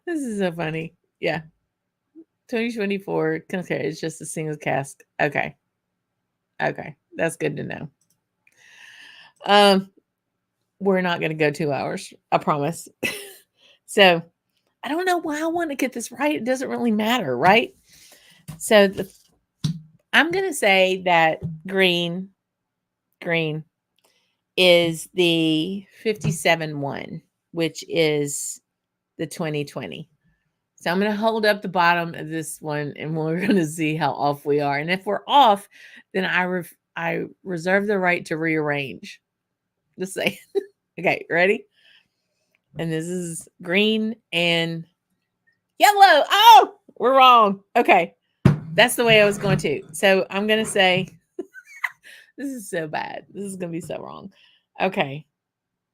This is so funny. Yeah. 2024. Okay, it's just a single cask. Okay. Okay. That's good to know. We're not going to go 2 hours. I promise. So I don't know why I want to get this right. It doesn't really matter, right? So I'm going to say that green is the 57.1, which is the 2020. So I'm going to hold up the bottom of this one, and we're going to see how off we are. And if we're off, then I reserve the right to rearrange. Just say, okay, ready? And this is green and yellow. Oh, we're wrong. Okay. That's the way I was going to. So I'm going to say, this is so bad. This is going to be so wrong. Okay.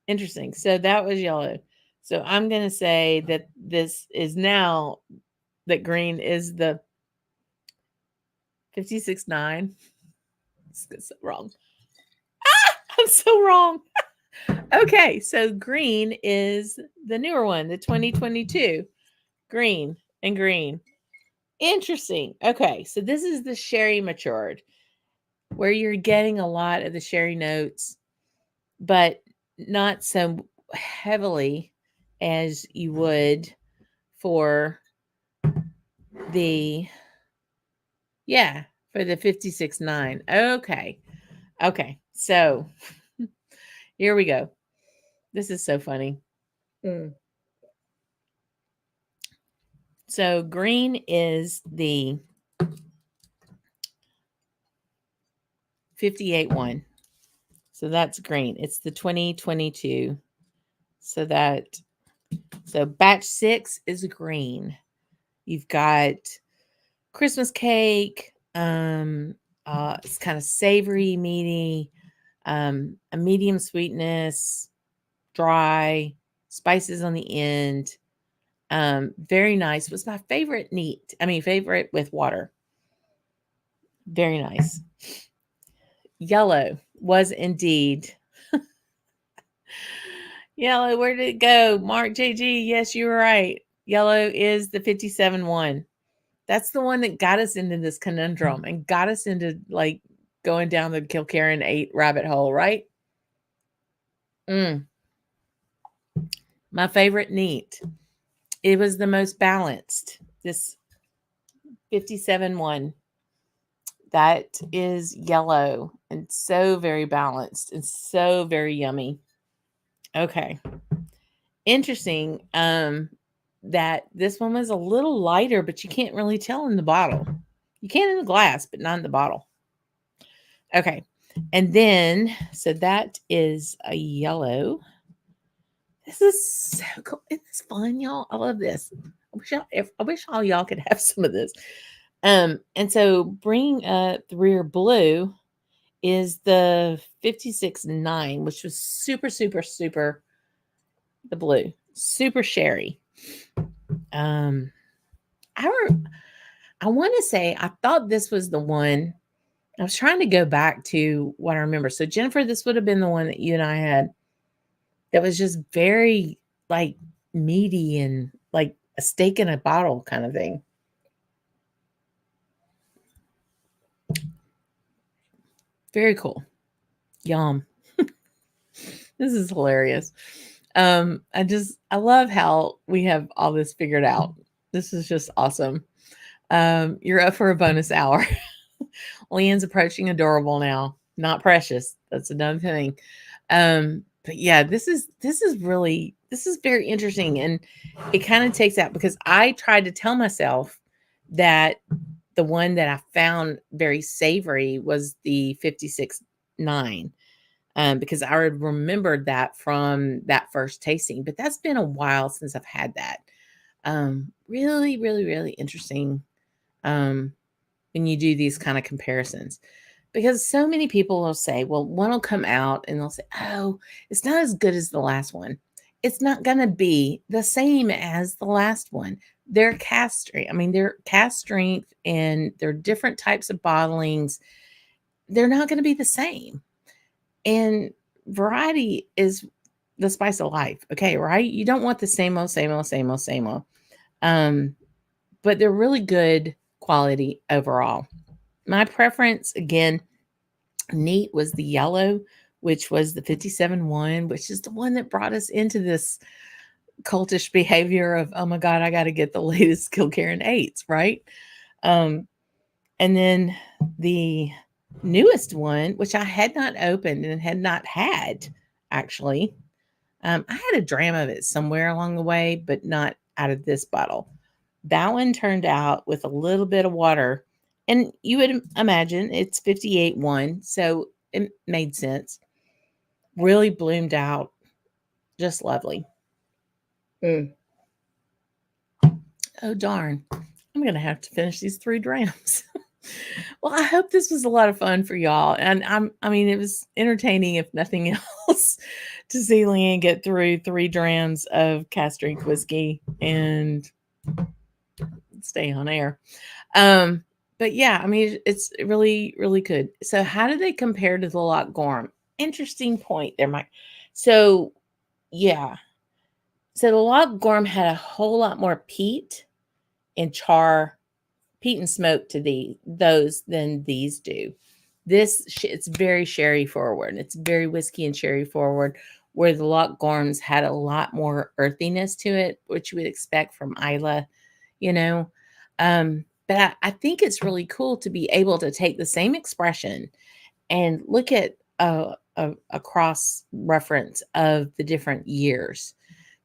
Interesting. So that was yellow. So I'm going to say that this is now, that green is the 56.9. It's so wrong. I'm so wrong. Okay. So green is the newer one, the 2022. Green and green. Interesting. Okay. So this is the sherry matured, where you're getting a lot of the sherry notes, but not so heavily as you would for the, yeah, for the 56.9. Okay. Okay. So here we go. This is so funny. So green is the 58.1. So that's green. It's the 2022. So batch 6 is green. You've got Christmas cake. It's kind of savory, meaty, a medium sweetness, dry, spices on the end. Very nice. Was my favorite favorite with water. Very nice. Yellow was indeed. Yellow, where did it go? Mark JG, yes, you were right. Yellow is the 57.1. That's the one that got us into this conundrum and got us into like going down the Kilkerran 8 rabbit hole, right? My favorite neat. It was the most balanced. This 57.1. That is yellow and so very balanced and so very yummy. Okay. Interesting. That this one was a little lighter, but you can't really tell in the bottle. You can in the glass, but not in the bottle. Okay. And then, so that is a yellow. This is so cool. Isn't this fun, y'all? I love this. I wish all y'all could have some of this. And so bringing up the rear blue is the 56.9, which was super, super, super, the blue, super sherry. I want to say, I thought this was the one. I was trying to go back to what I remember. So Jennifer, this would have been the one that you and I had that was just very like meaty and like a steak in a bottle kind of thing. Very cool. Yum. This is hilarious. I love how we have all this figured out. This is just awesome. You're up for a bonus hour. Leanne's approaching adorable now, not precious. That's another thing. But yeah, this is very interesting. And it kind of takes out, because I tried to tell myself that the one that I found very savory was the 56.9. Because I remembered that from that first tasting, but that's been a while since I've had that. Really, really, really interesting when you do these kind of comparisons, because so many people will say, well, one will come out and they'll say, oh, it's not as good as the last one. It's not going to be the same as the last one. They're they're cask strength, and they're different types of bottlings. They're not going to be the same. And variety is the spice of life. Okay, right? You don't want the same old, same old, same old, same old. But they're really good quality overall. My preference, again, neat, was the yellow, which was the 57.1, which is the one that brought us into this cultish behavior of, oh my God, I got to get the latest Kilkerran 8s, right? And then the newest one, which I had not opened and had not had, actually. I had a dram of it somewhere along the way, but not out of this bottle. That one turned out with a little bit of water, and you would imagine it's 58.1, so it made sense. Really bloomed out. Just lovely. Oh, darn. I'm going to have to finish these 3 drams. Well, I hope this was a lot of fun for y'all. And it was entertaining, if nothing else, to see Leanne get through 3 drams of CaskStrength whiskey and stay on air. But yeah, it's really, really good. So how do they compare to the Loch Gorm? Interesting point there, Mike. So yeah. So the Loch Gorm had a whole lot more peat and smoke to those than these do. It's very sherry forward. It's very whiskey and sherry forward, where the Loch Gorms had a lot more earthiness to it, which you would expect from Isla, you know. But I think it's really cool to be able to take the same expression and look at a cross reference of the different years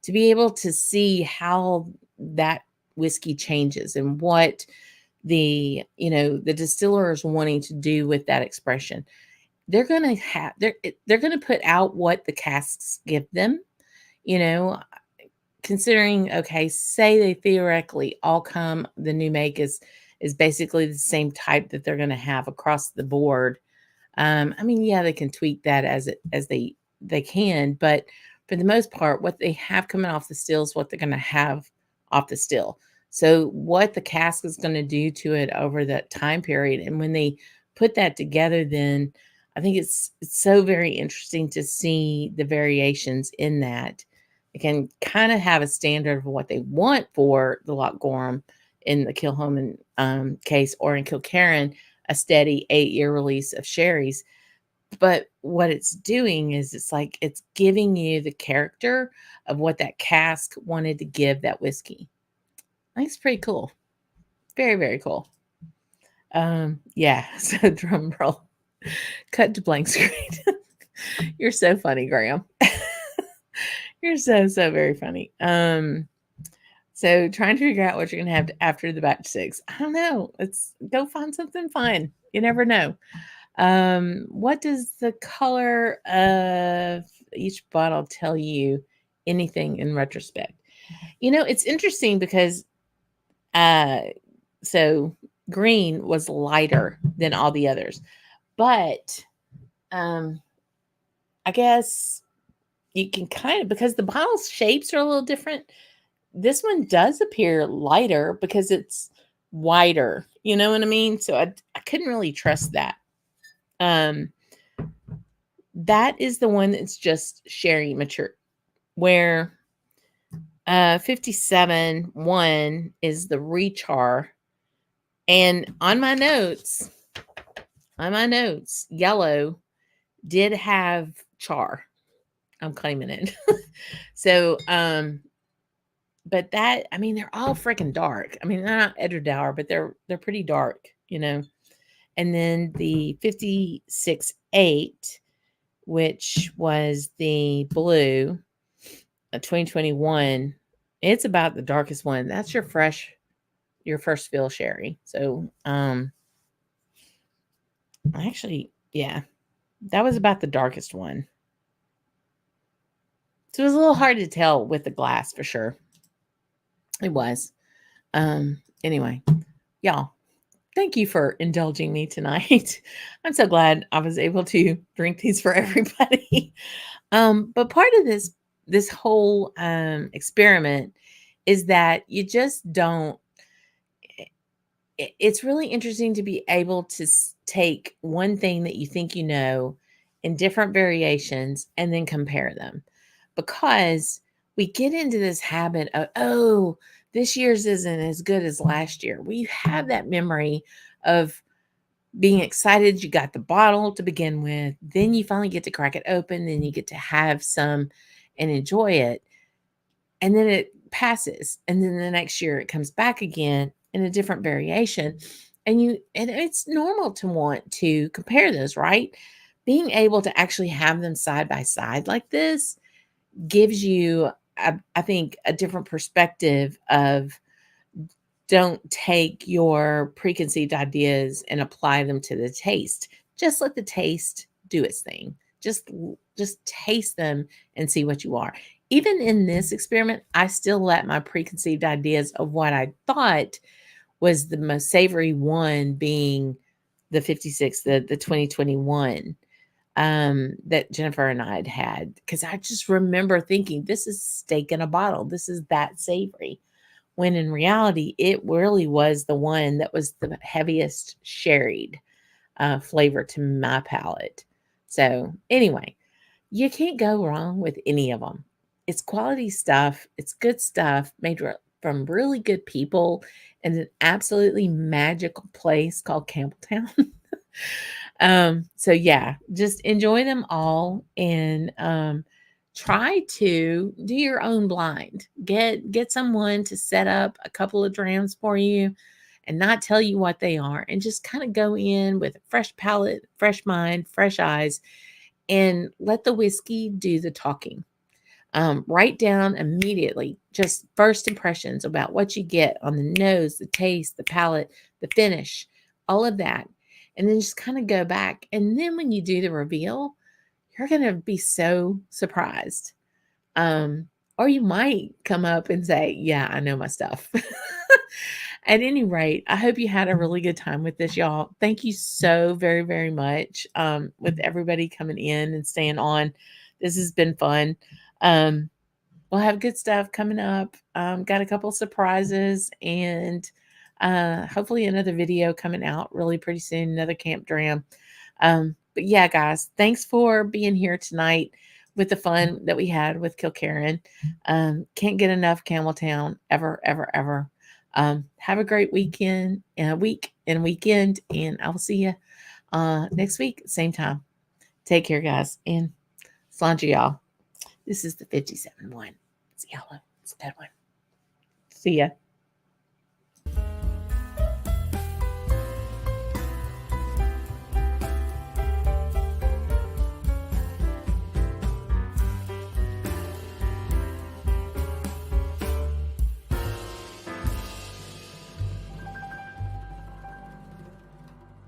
to be able to see how that whiskey changes and what the distiller is wanting to do with that expression. They're going to put out what the casks give them, you know, considering, okay, say they theoretically all come, the new make is basically the same type that they're going to have across the board. I mean, yeah, they can tweak that as they can, but for the most part, what they have coming off the still is what they're going to have off the still. So what the cask is going to do to it over that time period, and when they put that together, then I think it's so very interesting to see the variations in that. They can kind of have a standard of what they want for the Loch Gorham in the Kilholman case, or in Kilkerran, a steady 8-year release of sherries. But what it's doing is it's giving you the character of what that cask wanted to give that whiskey. I think it's pretty cool. Very, very cool. Yeah, so drum roll. Cut to blank screen. You're so funny, Graham. You're so very funny. So trying to figure out what you're gonna have after the batch 6. I don't know. Let's go find something fun. You never know. What does the color of each bottle tell you anything in retrospect? It's interesting because so green was lighter than all the others, but I guess you can kind of, because the bottle's shapes are a little different. This one does appear lighter because it's wider. You know what I mean? So I couldn't really trust that. That is the one that's just sherry mature, where 57-1 is the rechar. And on my notes, yellow did have char. I'm claiming it. So, but that, I mean, they're all freaking dark. I mean, they're not Edderdour, but they're pretty dark, And then the 56-8, which was the blue, 2021, it's about the darkest one. That's your first fill sherry. So, actually, yeah, that was about the darkest one. So it was a little hard to tell with the glass for sure. It was. Anyway, y'all, thank you for indulging me tonight. I'm so glad I was able to drink these for everybody. But part of this whole experiment is that you just don't. It's really interesting to be able to take one thing that you think you know in different variations and then compare them, because we get into this habit of, oh, this year's isn't as good as last year. We have that memory of being excited. You got the bottle to begin with, then you finally get to crack it open, then you get to have some and enjoy it, and then it passes, and then the next year it comes back again in a different variation, and it's normal to want to compare those, right? Being able to actually have them side by side like this gives you, I think, a different perspective of, don't take your preconceived ideas and apply them to the taste. Just let the taste do its thing. Just taste them and see what you are. Even in this experiment, I still let my preconceived ideas of what I thought was the most savory one being the 56, the 2021, that Jennifer and I had, because I just remember thinking, this is steak in a bottle. This is that savory. When in reality, it really was the one that was the heaviest sherried flavor to my palate. So anyway, you can't go wrong with any of them. It's quality stuff. It's good stuff made from really good people in an absolutely magical place called Campbeltown. So yeah, just enjoy them all, and try to do your own blind. Get someone to set up a couple of drams for you. and not tell you what they are, and just kind of go in with a fresh palate, fresh mind, fresh eyes, and let the whiskey do the talking. Write down immediately just first impressions about what you get on the nose, the taste, the palate, the finish, all of that. And then just kind of go back. And then when you do the reveal, you're going to be so surprised. Or you might come up and say, yeah, I know my stuff. At any rate, I hope you had a really good time with this, y'all. Thank you so very, very much with everybody coming in and staying on. This has been fun. We'll have good stuff coming up. Got a couple surprises and hopefully another video coming out really pretty soon, another Camp Dram. But yeah, guys, thanks for being here tonight with the fun that we had with Kilkerran. Can't get enough Campbeltown ever, ever, ever. Have a great weekend and weekend, and I will see you next week, same time. Take care, guys, and sláinte y'all. This is the 57 one. It's yellow. It's a good one. See ya.